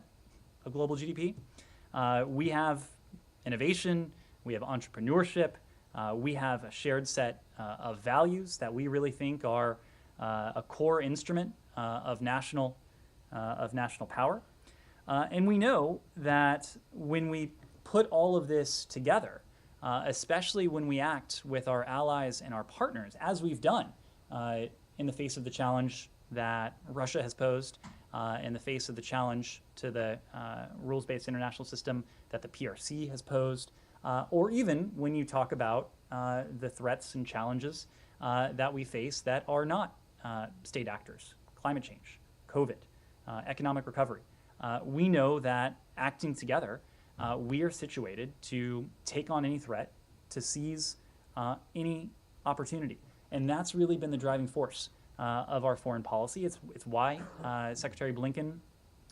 of global GDP? We have innovation, we have entrepreneurship, we have a shared set of values that we really think are a core instrument of national power. And we know that when we put all of this together, especially when we act with our allies and our partners, as we've done in the face of the challenge that Russia has posed, in the face of the challenge to the rules-based international system that the PRC has posed, or even when you talk about the threats and challenges that we face that are not state actors, climate change, COVID, economic recovery. We know that acting together, we are situated to take on any threat, to seize any opportunity. And that's really been the driving force of our foreign policy. It's why Secretary Blinken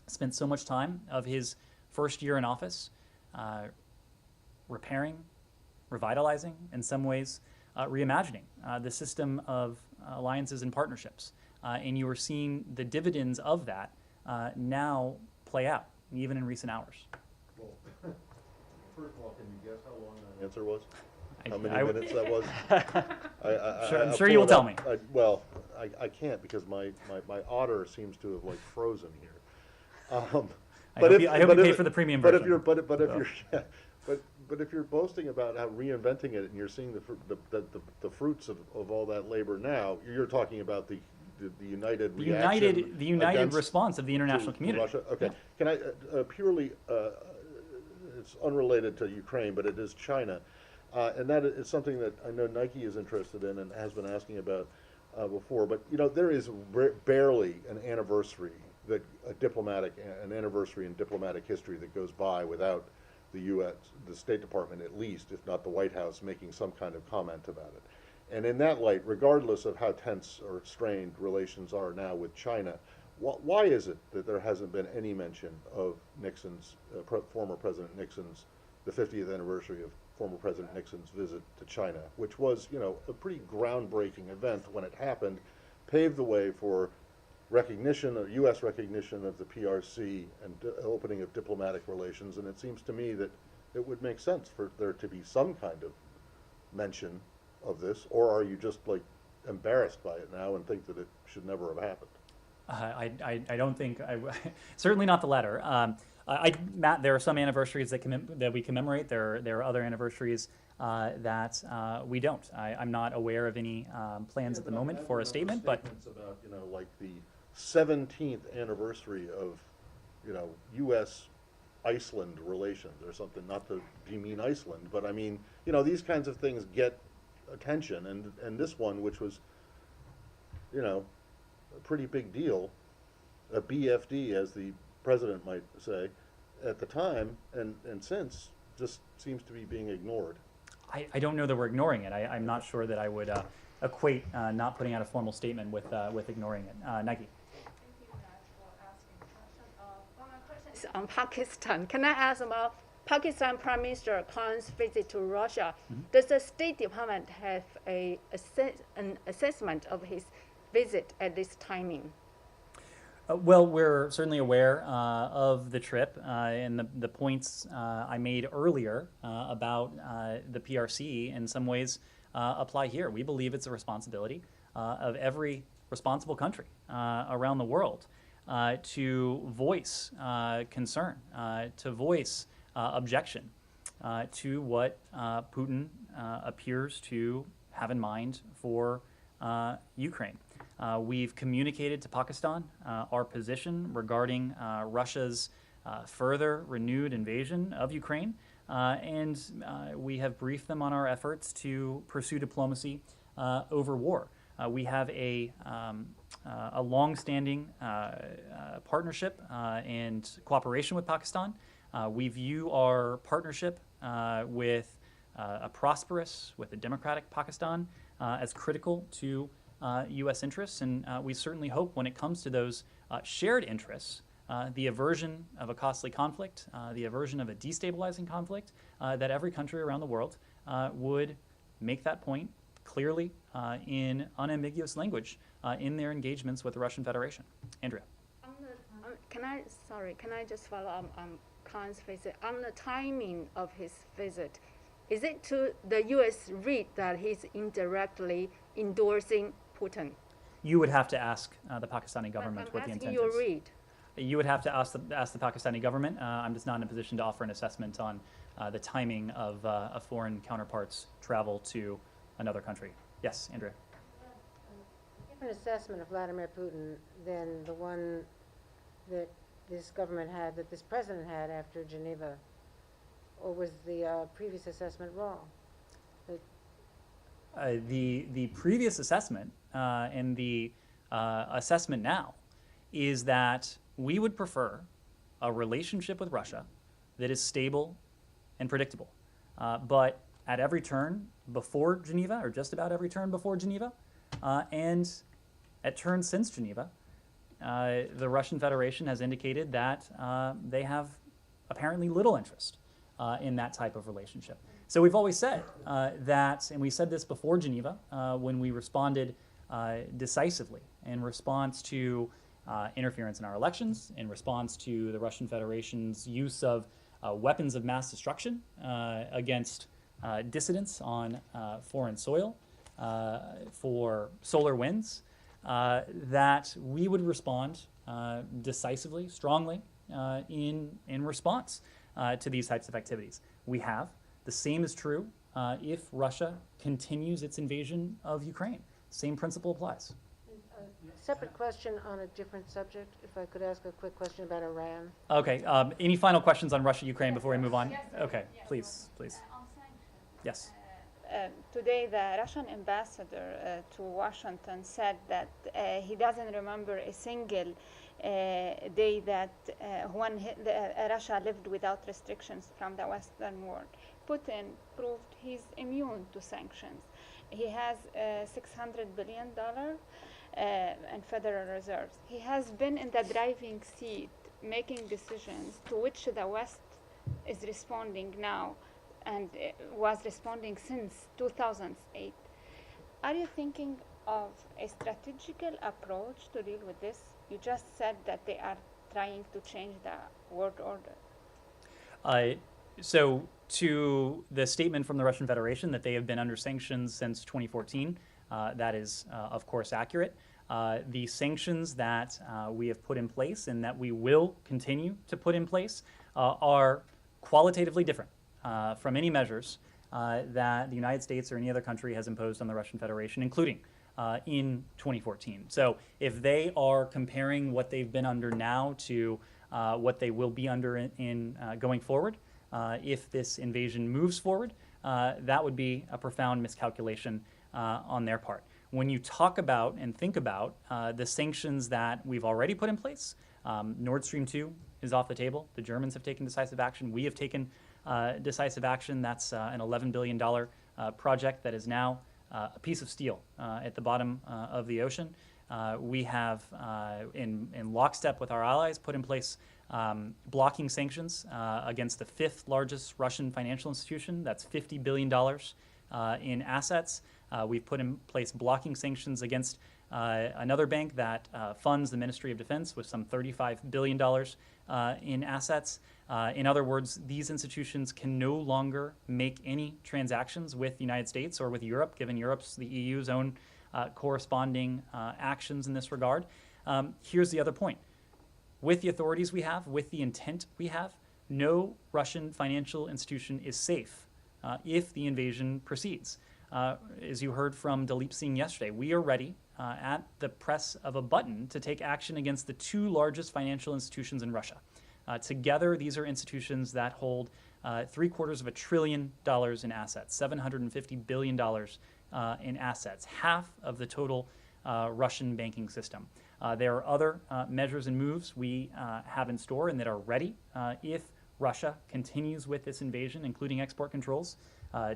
spent so much time of his first year in office repairing, revitalizing, in some ways reimagining the system of alliances and partnerships. And you are seeing the dividends of that now play out, even in recent hours. Well, first of all, can you guess how long that answer was? How many I- minutes that was? I'm sure you will tell me. I can't because my otter seems to have like frozen here. I hope you pay for the premium version. But if you're boasting about how reinventing it and you're seeing the fruits of all that labor now, you're talking about the united reaction the united against- response of the international to community. Russia? Okay. Yeah. Can I purely? It's unrelated to Ukraine, but it is China, and that is something that I know Nike is interested in and has been asking about before. But you know, there is barely an anniversary an anniversary in diplomatic history that goes by without the U.S., the State Department at least, if not the White House, making some kind of comment about it. And in that light, regardless of how tense or strained relations are now with China, why is it that there hasn't been any mention of Nixon's, former President Nixon's, the 50th anniversary of former President Nixon's visit to China, which was, you know, a pretty groundbreaking event when it happened, paved the way for recognition, U.S. recognition of the PRC and opening of diplomatic relations, and it seems to me that it would make sense for there to be some kind of mention of this, or are you just like embarrassed by it now and think that it should never have happened? I don't think, certainly not the latter. Matt, there are some anniversaries that we commemorate. There are other anniversaries that we don't. I'm not aware of any plans at the moment for a statement, but statements about, you know, like the 17th anniversary of, you know, U.S. Iceland relations or something. Not to demean Iceland, but I mean, you know, these kinds of things get attention, and this one, which was, you know, a pretty big deal, a BFD, as the president might say, at the time and since, just seems to be being ignored. I don't know that we're ignoring it. I'm not sure that I would equate not putting out a formal statement with ignoring it. Nike. On Pakistan, can I ask about Pakistan Prime Minister Khan's visit to Russia? Does the State Department have an assessment of his visit at this timing? Well, we're certainly aware of the trip and the points I made earlier about the PRC in some ways apply here. We believe it's a responsibility of every responsible country around the world to voice concern, to voice objection to what Putin appears to have in mind for Ukraine. We've communicated to Pakistan our position regarding Russia's further renewed invasion of Ukraine, and we have briefed them on our efforts to pursue diplomacy over war. We have a long-standing partnership and cooperation with Pakistan. We view our partnership with a prosperous, with a democratic Pakistan as critical to U.S. interests, and we certainly hope when it comes to those shared interests, the aversion of a costly conflict, the aversion of a destabilizing conflict, that every country around the world would make that point clearly in unambiguous language in their engagements with the Russian Federation. Andrea. Can I just follow up on Khan's visit? On the timing of his visit, is it to the U.S. read that he's indirectly endorsing Putin? You would have to ask the Pakistani government I'm what the asking intent your is. read. You would have to ask the Pakistani government. I'm just not in a position to offer an assessment on the timing of a foreign counterpart's travel to another country. Yes, Andrea. Different assessment of Vladimir Putin than the one that this government had, that this president had after Geneva? Or was the previous assessment wrong? The previous assessment and the assessment now is that we would prefer a relationship with Russia that is stable and predictable. But at every turn before Geneva, or just about every turn before Geneva, and at turns since Geneva, the Russian Federation has indicated that they have apparently little interest in that type of relationship. So we've always said that, and we said this before Geneva when we responded decisively in response to interference in our elections, in response to the Russian Federation's use of weapons of mass destruction against dissidents on foreign soil for solar winds, that we would respond decisively, strongly in response to these types of activities. We have. The same is true if Russia continues its invasion of Ukraine. Same principle applies. Separate question on a different subject, if I could ask a quick question about Iran. Okay, any final questions on Russia, Ukraine before we move on? Okay, please. Yes. Today, the Russian ambassador to Washington said that he doesn't remember a single day that when Russia lived without restrictions from the Western world. Putin proved he's immune to sanctions. He has $600 billion in Federal Reserves. He has been in the driving seat, making decisions to which the West is responding now, and was responding since 2008. Are you thinking of a strategical approach to deal with this? You just said that they are trying to change the world order. So to the statement from the Russian Federation that they have been under sanctions since 2014, that is, of course, accurate. The sanctions that we have put in place and that we will continue to put in place are qualitatively different from any measures that the United States or any other country has imposed on the Russian Federation, including in 2014. So if they are comparing what they've been under now to what they will be under in going forward, if this invasion moves forward, that would be a profound miscalculation on their part. When you talk about and think about the sanctions that we've already put in place, Nord Stream 2 is off the table. The Germans have taken decisive action. We have taken decisive action. That's an $11 billion project that is now a piece of steel at the bottom of the ocean. We have, in lockstep with our allies, put in place blocking sanctions against the fifth largest Russian financial institution. That's $50 billion in assets. We've put in place blocking sanctions against another bank that funds the Ministry of Defense with some $35 billion in assets. In other words, these institutions can no longer make any transactions with the United States or with Europe, given the EU's own corresponding actions in this regard. Here's the other point. With the authorities we have, with the intent we have, no Russian financial institution is safe if the invasion proceeds. As you heard from Dalip Singh yesterday, we are ready at the press of a button to take action against the two largest financial institutions in Russia. Together, these are institutions that hold $750 billion in assets, $750 billion in assets, half of the total Russian banking system. There are other measures and moves we have in store and that are ready if Russia continues with this invasion, including export controls,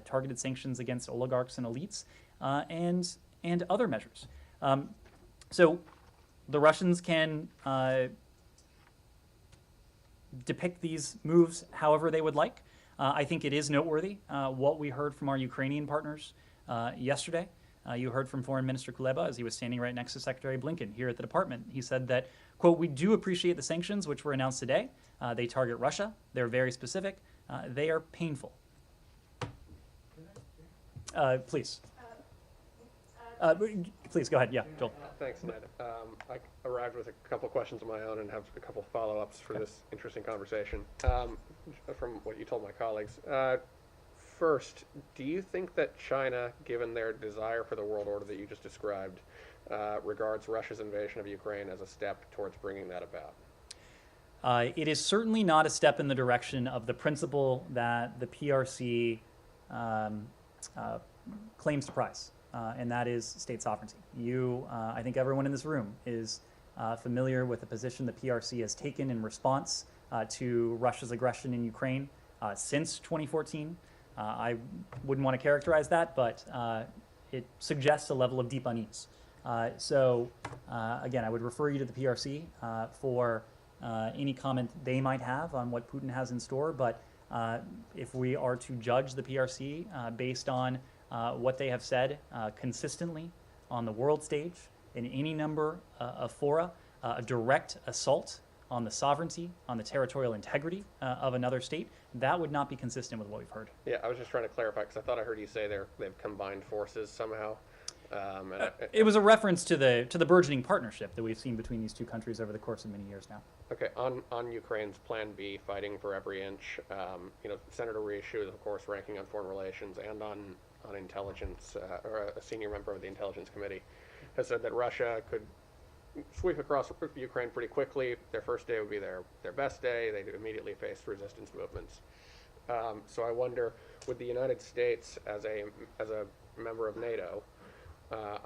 targeted sanctions against oligarchs and elites, and other measures. So the Russians can depict these moves however they would like. I think it is noteworthy what we heard from our Ukrainian partners yesterday. You heard from Foreign Minister Kuleba as he was standing right next to Secretary Blinken here at the department. He said that, quote, "We do appreciate the sanctions which were announced today. They target Russia. They're very specific. They are painful." Please. Please go ahead. Yeah, Joel. Thanks, Ned. I arrived with a couple questions of my own and have a couple follow-ups for this interesting conversation from what you told my colleagues. First, do you think that China, given their desire for the world order that you just described, regards Russia's invasion of Ukraine as a step towards bringing that about? It is certainly not a step in the direction of the principle that the PRC claims to prize, and that is state sovereignty. I think everyone in this room is familiar with the position the PRC has taken in response to Russia's aggression in Ukraine since 2014. I wouldn't want to characterize that, but it suggests a level of deep unease. Again, I would refer you to the PRC for any comment they might have on what Putin has in store. But if we are to judge the PRC based on what they have said consistently on the world stage in any number of fora, a direct assault on the sovereignty, on the territorial integrity of another state, that would not be consistent with what we've heard. Yeah, I was just trying to clarify because I thought I heard you say they've combined forces somehow. It was a reference to the burgeoning partnership that we've seen between these two countries over the course of many years now. Okay, on Ukraine's Plan B, fighting for every inch, Senator Risch, of course, ranking on foreign relations and on intelligence, or a senior member of the Intelligence Committee, has said that Russia could sweep across Ukraine pretty quickly. Their first day would be their best day. They'd immediately face resistance movements. So I wonder, would the United States, as a member of NATO,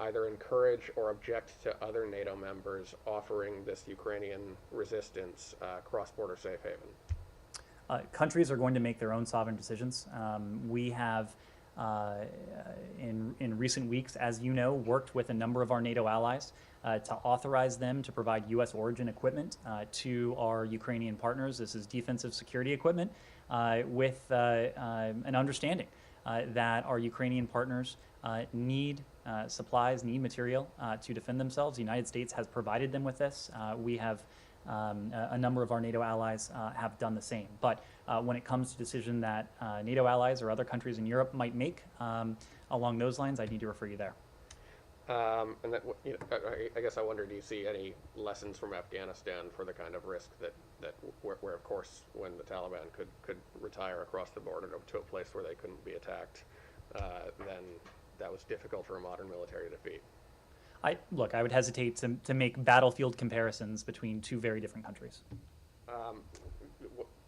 either encourage or object to other NATO members offering this Ukrainian resistance cross-border safe haven? Countries are going to make their own sovereign decisions. We have, in recent weeks, as you know, worked with a number of our NATO allies to authorize them to provide U.S. origin equipment to our Ukrainian partners. This is defensive security equipment with an understanding that our Ukrainian partners need supplies, need material to defend themselves. The United States has provided them with this. We have a number of our NATO allies have done the same. But when it comes to decision that NATO allies or other countries in Europe might make along those lines, I need to refer you there. And that, I guess I wonder, do you see any lessons from Afghanistan for the kind of risk where of course, when the Taliban could retire across the border to a place where they couldn't be attacked, then that was difficult for a modern military to defeat? Look, I would hesitate to make battlefield comparisons between two very different countries.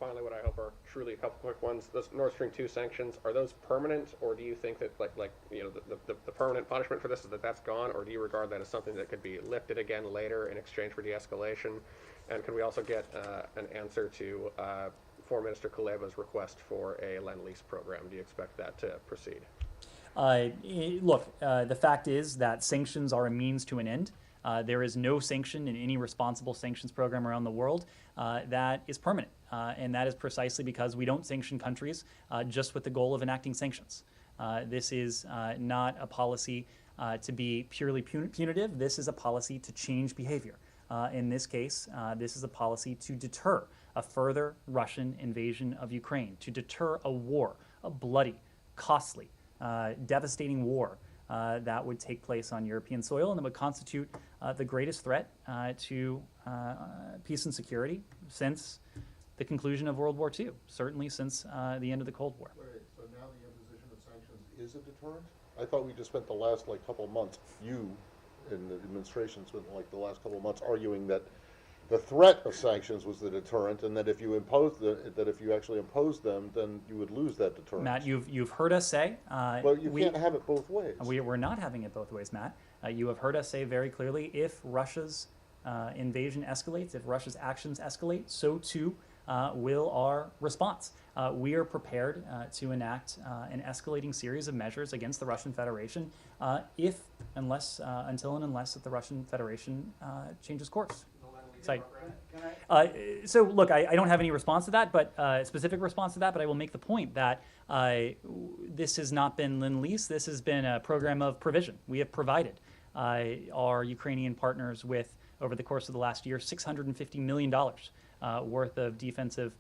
Finally, what I hope are truly a couple quick ones. Those Nord Stream 2 sanctions, are those permanent, or do you think that the permanent punishment for this is that's gone, or do you regard that as something that could be lifted again later in exchange for de-escalation? And can we also get an answer to Foreign Minister Kuleba's request for a Lend-Lease program? Do you expect that to proceed? Look, the fact is that sanctions are a means to an end. There is no sanction in any responsible sanctions program around the world that is permanent. And that is precisely because we don't sanction countries just with the goal of enacting sanctions. This is not a policy to be purely punitive. This is a policy to change behavior. In this case, this is a policy to deter a further Russian invasion of Ukraine, to deter a war, a bloody, costly, devastating war that would take place on European soil and that would constitute the greatest threat to peace and security since the conclusion of World War II, certainly since the end of the Cold War. Wait, so now the imposition of sanctions is a deterrent? I thought we just spent the last couple of months, you and the administration spent the last couple of months arguing that the threat of sanctions was the deterrent, and that if you actually imposed them, then you would lose that deterrent. Matt, you've heard us say. Well, you can't have it both ways. We're not having it both ways, Matt. You have heard us say very clearly, if Russia's invasion escalates, if Russia's actions escalate, so too will our response. We are prepared to enact an escalating series of measures against the Russian Federation until and unless that the Russian Federation changes course. So look, I don't have any response to that, but specific response to that, but I will make the point that this has not been lend-lease. This has been a program of provision. We have provided our Ukrainian partners with, over the course of the last year, $650 million worth of defensive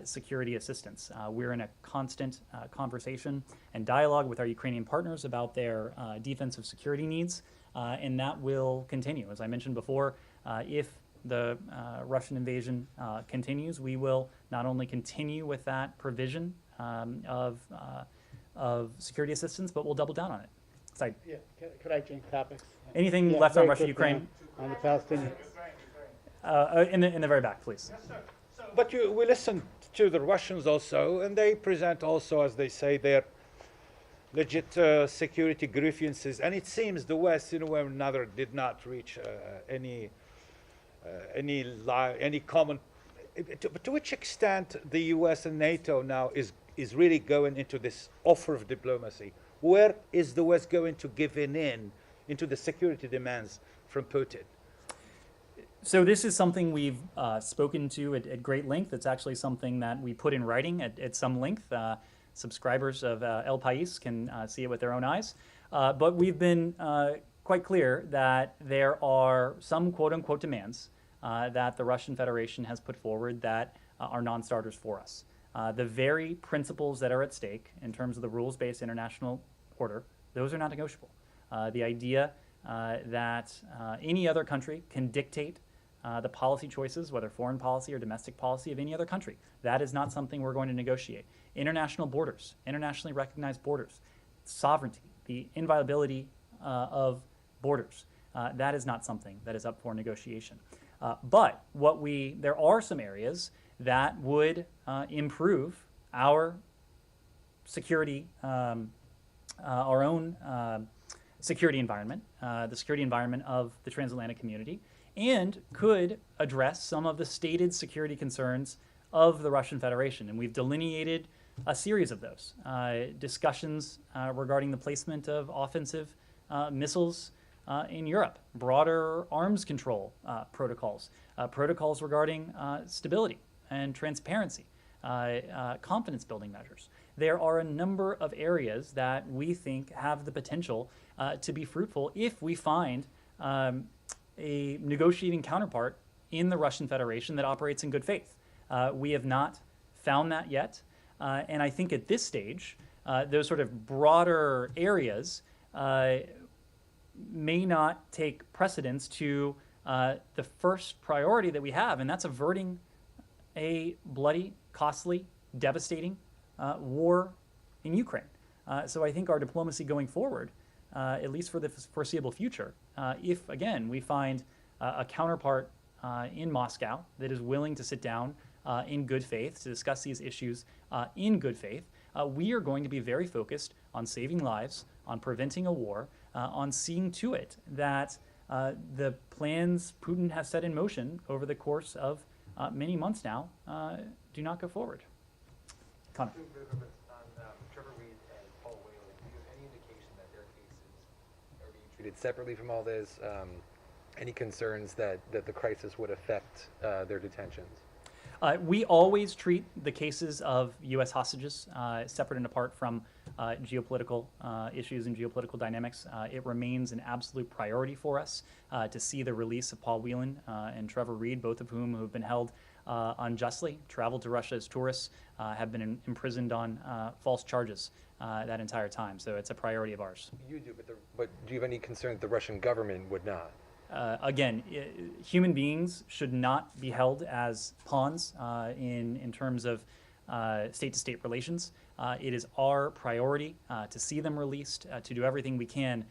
security assistance. We're in a constant conversation and dialogue with our Ukrainian partners about their defensive security needs, and that will continue. As I mentioned before, if the Russian invasion continues, we will not only continue with that provision of security assistance, but we'll double down on it. So Yeah, could I change topics? anything Yeah, left on very Russia, quickly Ukraine? On the Palestinians. In the very back, please. But we listened to the Russians also, and they present also, as they say, their legit security grievances. And it seems the West, in a way or another, did not reach any common. To which extent the U.S. and NATO now is really going into this offer of diplomacy? Where is the West going to give in into the security demands from Putin? So this is something we've spoken to at great length. It's actually something that we put in writing at some length. Subscribers of El País can see it with their own eyes. But we've been quite clear that there are some quote-unquote demands that the Russian Federation has put forward that are non-starters for us. The very principles that are at stake in terms of the rules-based international order, those are not negotiable. The idea that any other country can dictate the policy choices, whether foreign policy or domestic policy of any other country. That is not something we're going to negotiate. International borders, internationally recognized borders, sovereignty, the inviolability of borders, that is not something that is up for negotiation. But there are some areas that would improve our security, our own security environment, the security environment of the transatlantic community, and could address some of the stated security concerns of the Russian Federation. And we've delineated a series of those. Discussions regarding the placement of offensive missiles in Europe, broader arms control protocols, protocols regarding stability and transparency, confidence building measures. There are a number of areas that we think have the potential to be fruitful if we find a negotiating counterpart in the Russian Federation that operates in good faith. We have not found that yet, and I think at this stage, those sort of broader areas may not take precedence to the first priority that we have, and that's averting a bloody, costly, devastating war in Ukraine. So I think our diplomacy going forward, at least for the foreseeable future, if, again, we find a counterpart in Moscow that is willing to sit down in good faith to discuss these issues in good faith, we are going to be very focused on saving lives, on preventing a war, on seeing to it that the plans Putin has set in motion over the course of many months now do not go forward. Connor. Trevor Reed and Paul Whelan, do you have any indication that their cases are being treated separately from all this? Any concerns that the crisis would affect their detentions? We always treat the cases of U.S. hostages separate and apart from geopolitical issues and geopolitical dynamics. It remains an absolute priority for us to see the release of Paul Whelan and Trevor Reed, both of whom have been held unjustly, traveled to Russia as tourists, have been imprisoned on false charges that entire time. So it's a priority of ours. You do, but do you have any concern that the Russian government would not? Again, human beings should not be held as pawns in terms of state-to-state relations. It is our priority to see them released, to do everything we can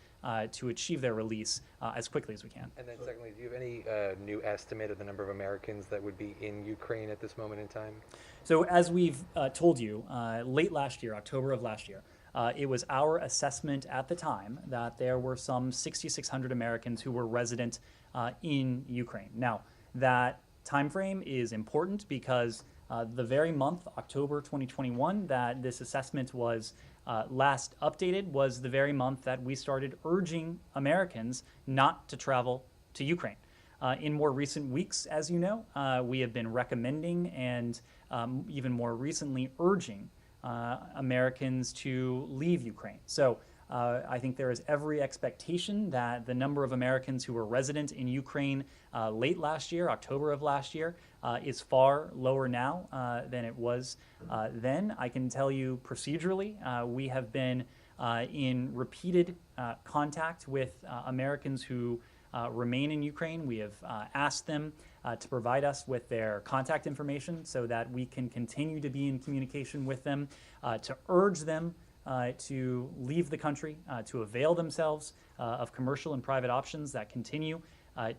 to achieve their release as quickly as we can. And then secondly, do you have any new estimate of the number of Americans that would be in Ukraine at this moment in time? So as we've told you, late last year, October of last year, it was our assessment at the time that there were some 6,600 Americans who were resident in Ukraine. Now, that time frame is important because the very month, October 2021, that this assessment was last updated was the very month that we started urging Americans not to travel to Ukraine. In more recent weeks, as you know, we have been recommending and even more recently urging Americans to leave Ukraine. So I think there is every expectation that the number of Americans who were resident in Ukraine late last year, October of last year, is far lower now than it was then. I can tell you procedurally, we have been in repeated contact with Americans who remain in Ukraine. We have asked them to provide us with their contact information so that we can continue to be in communication with them, to urge them to leave the country, to avail themselves of commercial and private options that continue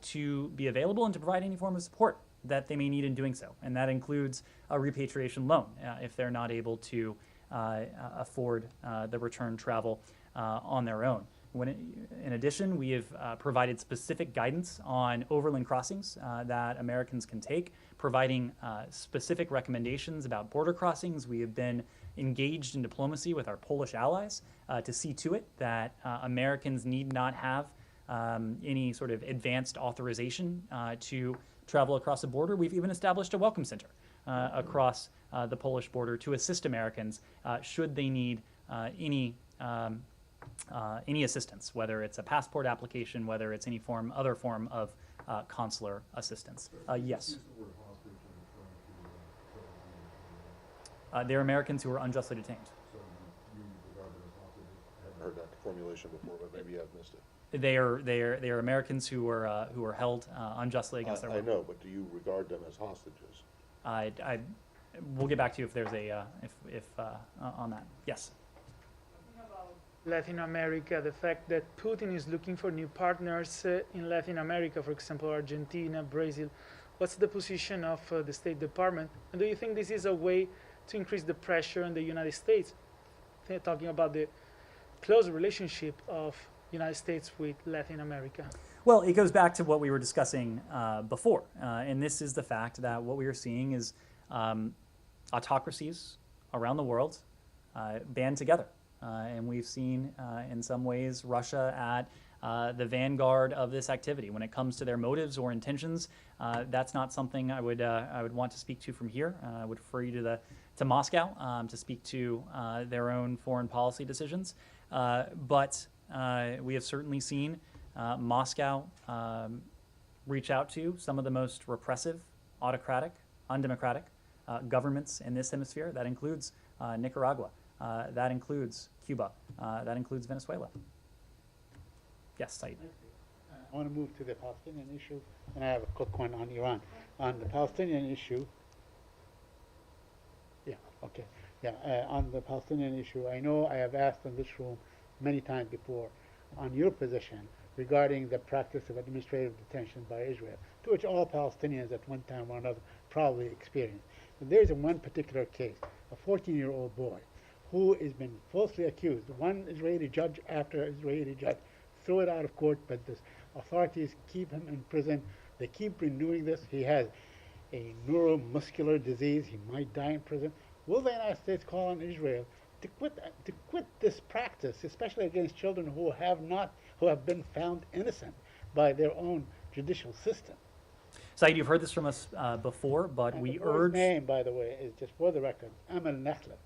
to be available, and to provide any form of support that they may need in doing so. And that includes a repatriation loan if they're not able to afford the return travel on their own. In addition, we have provided specific guidance on overland crossings that Americans can take, providing specific recommendations about border crossings. We have been engaged in diplomacy with our Polish allies to see to it that Americans need not have any sort of advanced authorization to travel across the border. We've even established a welcome center across the Polish border to assist Americans should they need any assistance, whether it's a passport application, whether it's any other form of consular assistance. Yes. They're Americans who are unjustly detained. I haven't heard that formulation before, but maybe I've missed it. They are Americans who were held unjustly against their will. I know, but do you regard them as hostages? We'll get back to you if there's a on that. Yes. Latin America, the fact that Putin is looking for new partners in Latin America, for example, Argentina, Brazil. What's the position of the State Department? And do you think this is a way to increase the pressure on the United States? Talking about the close relationship of United States with Latin America. Well, it goes back to what we were discussing before, and this is the fact that what we are seeing is autocracies around the world band together. And we've seen, in some ways, Russia at the vanguard of this activity. When it comes to their motives or intentions, that's not something I would want to speak to from here. I would refer you to Moscow to speak to their own foreign policy decisions. But we have certainly seen Moscow reach out to some of the most repressive, autocratic, undemocratic governments in this hemisphere. That includes Nicaragua. That includes Cuba. That includes Venezuela. Yes, Said. I want to move to the Palestinian issue, and I have a quick one on Iran. On the Palestinian issue, on the Palestinian issue, I know I have asked in this room many times before on your position regarding the practice of administrative detention by Israel, to which all Palestinians at one time or another probably experienced. And there's one particular case, a 14-year-old boy who has been falsely accused. One Israeli judge after Israeli judge threw it out of court, but the authorities keep him in prison. They keep renewing this. He has a neuromuscular disease. He might die in prison. Will the United States call on Israel to quit this practice, especially against children who have been found innocent by their own judicial system? Said, you've heard this from us before, but And we the boy's urge. name, by the way, is just for the record, Amal Nakhla.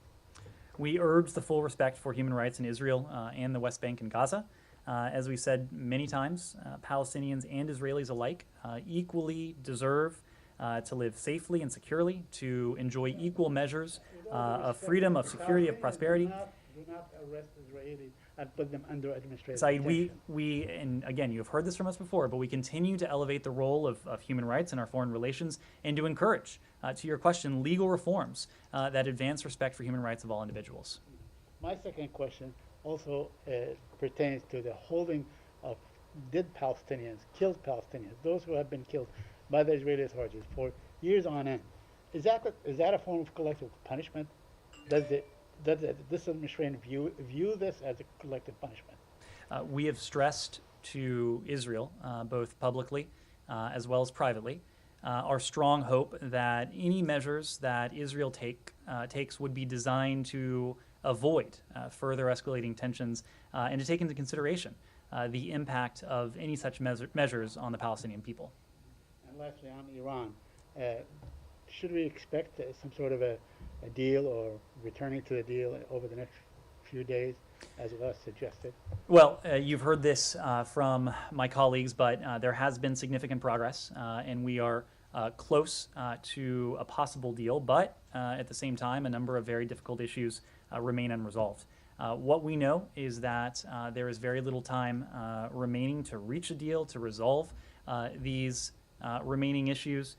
We urge the full respect for human rights in Israel and the West Bank and Gaza. As we said many times, Palestinians and Israelis alike equally deserve to live safely and securely, to enjoy equal measures of freedom, of security, of prosperity. Do not arrest Israelis and put them under administrative Said, detention. and again, you have heard this from us before, but we continue to elevate the role of human rights in our foreign relations and to encourage, to your question, legal reforms that advance respect for human rights of all individuals. My second question, also pertains to the holding of dead Palestinians, killed Palestinians, those who have been killed by the Israeli authorities for years on end. Is that a form of collective punishment? Does this administration view this as a collective punishment? We have stressed to Israel, both publicly as well as privately, our strong hope that any measures that Israel takes would be designed to avoid further escalating tensions and to take into consideration the impact of any such measures on the Palestinian people. And lastly, on Iran, should we expect some sort of a deal or returning to the deal over the next few days, as was suggested? Well, you've heard this from my colleagues, but there has been significant progress, and we are close to a possible deal, but at the same time, a number of very difficult issues remain unresolved. What we know is that there is very little time remaining to reach a deal, to resolve these remaining issues,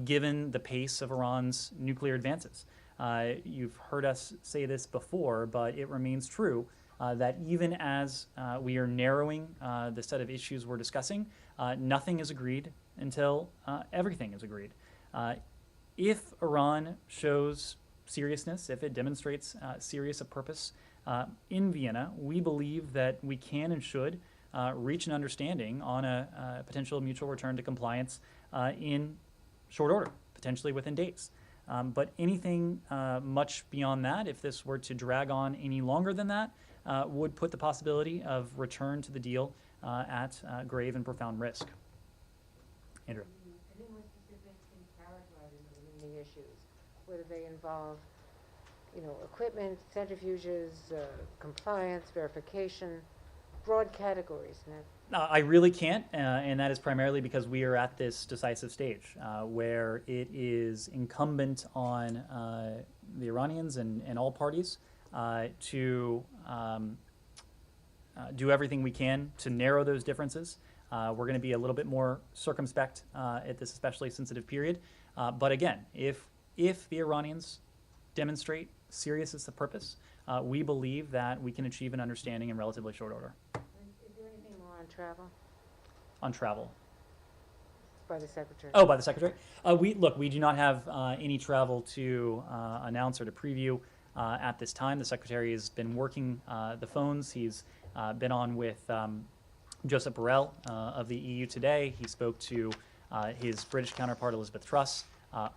given the pace of Iran's nuclear advances. You've heard us say this before, but it remains true that even as we are narrowing the set of issues we're discussing, nothing is agreed until everything is agreed. If Iran shows seriousness, if it demonstrates serious of purpose in Vienna, we believe that we can and should reach an understanding on a potential mutual return to compliance in short order, potentially within days. But anything much beyond that, if this were to drag on any longer than that, would put the possibility of return to the deal at grave and profound risk. Andrew. Any more specific and characterizing the remaining issues, whether they involve, equipment, centrifuges, compliance, verification, broad categories, Ned? I really can't, and that is primarily because we are at this decisive stage where it is incumbent on the Iranians and all parties to do everything we can to narrow those differences. We're going to be a little bit more circumspect at this especially sensitive period. But again, if the Iranians demonstrate seriousness of purpose, we believe that we can achieve an understanding in relatively short order. Is there anything more on travel? On travel. By the Secretary. Oh, by the Secretary? We do not have any travel to announce or to preview at this time. The Secretary has been working the phones. He's been on with Joseph Borrell of the EU today. He spoke to his British counterpart, Elizabeth Truss,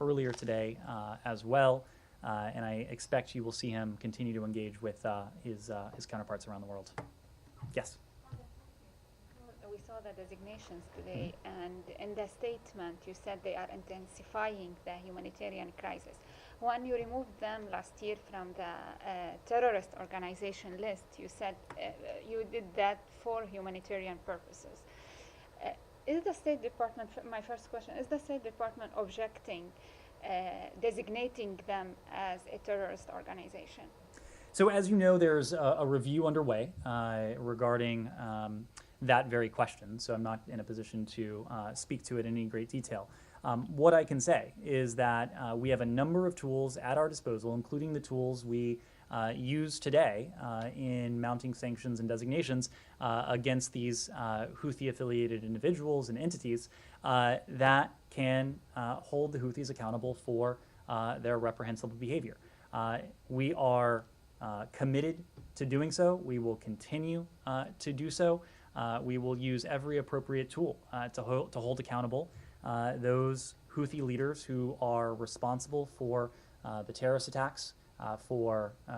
earlier today as well. And I expect you will see him continue to engage with his counterparts around the world. Yes? We saw the designations today, and in the statement you said they are intensifying the humanitarian crisis. When you removed them last year from the terrorist organization list, you said you did that for humanitarian purposes. Is the State Department, my first question, is the State Department objecting designating them as a terrorist organization? So as you know, there's a review underway regarding that very question, so I'm not in a position to speak to it in any great detail. What I can say is that we have a number of tools at our disposal, including the tools we use today in mounting sanctions and designations against these Houthi-affiliated individuals and entities that can hold the Houthis accountable for their reprehensible behavior. We are committed to doing so. We will continue to do so. We will use every appropriate tool to hold accountable those Houthi leaders who are responsible for the terrorist attacks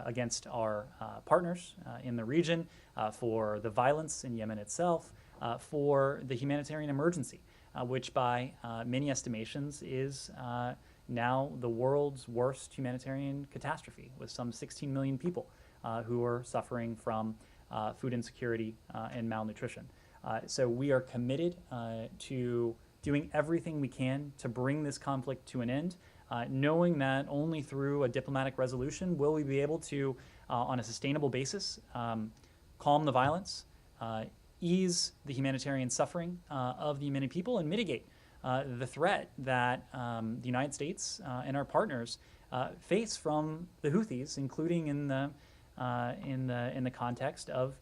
against our partners in the region, for the violence in Yemen itself, for the humanitarian emergency, which by many estimations is now the world's worst humanitarian catastrophe, with some 16 million people who are suffering from food insecurity and malnutrition. So we are committed to doing everything we can to bring this conflict to an end, knowing that only through a diplomatic resolution will we be able to, on a sustainable basis, calm the violence, ease the humanitarian suffering of the Yemeni people, and mitigate the threat that the United States and our partners face from the Houthis, including in the in the context of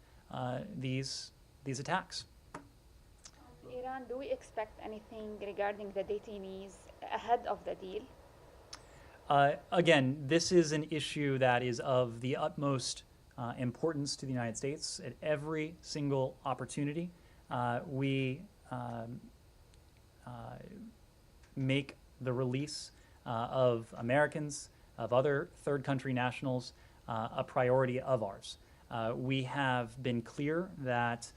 these attacks. Iran, do we expect anything regarding the detainees ahead of the deal? Again, this is an issue that is of the utmost importance to the United States. At every single opportunity, we make the release of Americans, of other third country nationals, a priority of ours. We have been clear that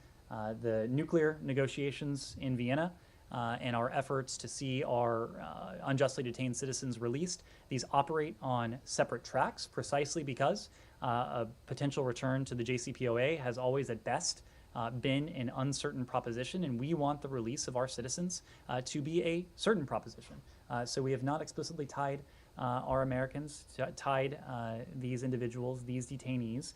the nuclear negotiations in Vienna and our efforts to see our unjustly detained citizens released, these operate on separate tracks precisely because a potential return to the JCPOA has always at best been an uncertain proposition, and we want the release of our citizens to be a certain proposition. So we have not explicitly tied our Americans, tied these individuals, these detainees,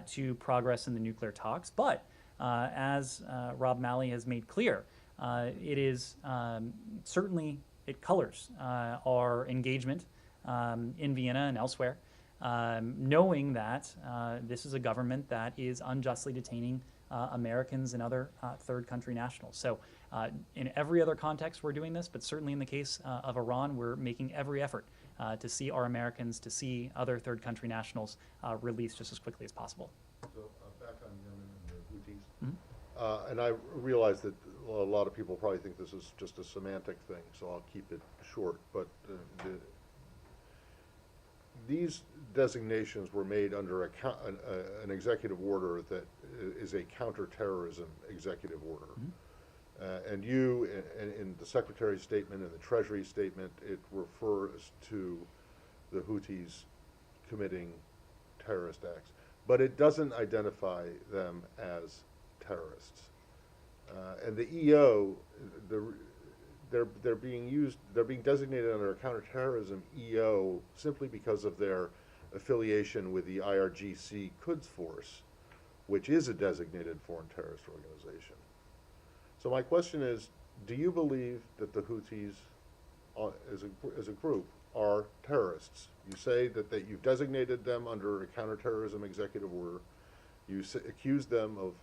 to progress in the nuclear talks. But as Rob Malley has made clear, it is certainly, it colors our engagement in Vienna and elsewhere, knowing that this is a government that is unjustly detaining Americans and other third country nationals. So in every other context we're doing this, but certainly in the case of Iran, we're making every effort to see our Americans, to see other third country nationals released just as quickly as possible. So back on Yemen and the Houthis. And I realize that a lot of people probably think this is just a semantic thing, so I'll keep it short. But these designations were made under an executive order that is a counterterrorism executive order. And you, in the Secretary's statement and the Treasury statement, it refers to the Houthis committing terrorist acts. But it doesn't identify them as terrorists. And the EO, they're being designated under a counterterrorism EO simply because of their affiliation with the IRGC Quds Force, which is a designated foreign terrorist organization. So my question is, do you believe that the Houthis as a group are terrorists? You say that you've designated them under a counterterrorism executive order. You accuse them of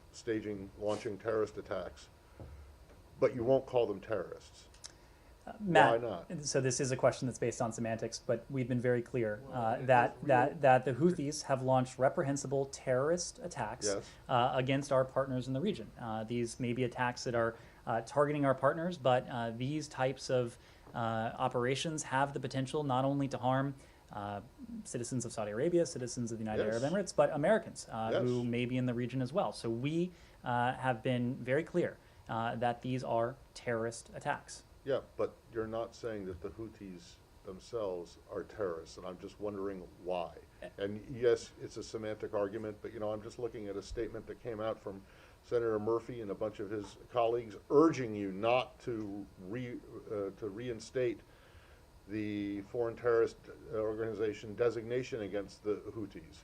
launching terrorist attacks, but you won't call them terrorists. Matt, why not? So this is a question that's based on semantics, but we've been very clear that the Houthis have launched reprehensible terrorist attacks against our partners in the region. These may be attacks that are targeting our partners, but these types of operations have the potential not only to harm citizens of Saudi Arabia, citizens of the United Arab Emirates, but Americans who may be in the region as well. So we have been very clear that these are terrorist attacks. Yeah, but you're not saying that the Houthis themselves are terrorists, and I'm just wondering why. And yes, it's a semantic argument, but I'm just looking at a statement that came out from Senator Murphy and a bunch of his colleagues urging you not to reinstate the foreign terrorist organization designation against the Houthis.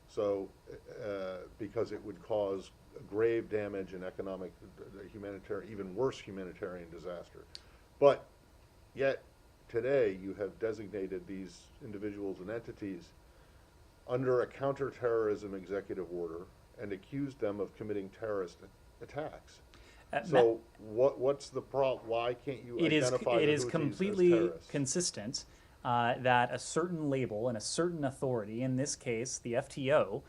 So, because it would cause grave damage and economic, humanitarian, even worse humanitarian disaster. But yet, today, you have designated these individuals and entities under a counterterrorism executive order and accused them of committing terrorist attacks. So what's the problem? Why can't you identify the Houthis as terrorists? It is completely consistent that a certain label and a certain authority, in this case the FTO,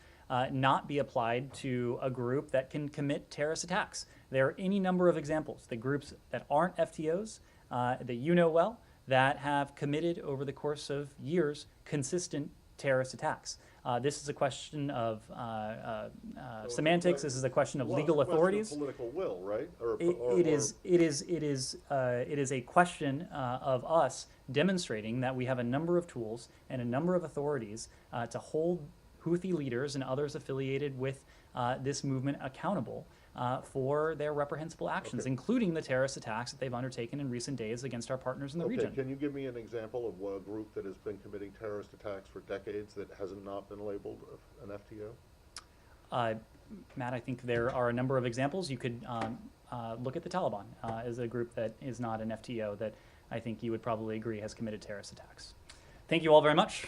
not be applied to a group that can commit terrorist attacks. There are any number of examples. The groups that aren't FTOs, that you know well, that have committed over the course of years consistent terrorist attacks. This is a question of semantics. This is a question of legal authorities. Political will, right? It is a question of us demonstrating that we have a number of tools and a number of authorities to hold Houthi leaders and others affiliated with this movement accountable for their reprehensible actions, including the terrorist attacks that they've undertaken in recent days against our partners in the region. Can you give me an example of a group that has been committing terrorist attacks for decades that has not been labeled an FTO? Matt, I think there are a number of examples. You could look at the Taliban as a group that is not an FTO that I think you would probably agree has committed terrorist attacks. Thank you all very much.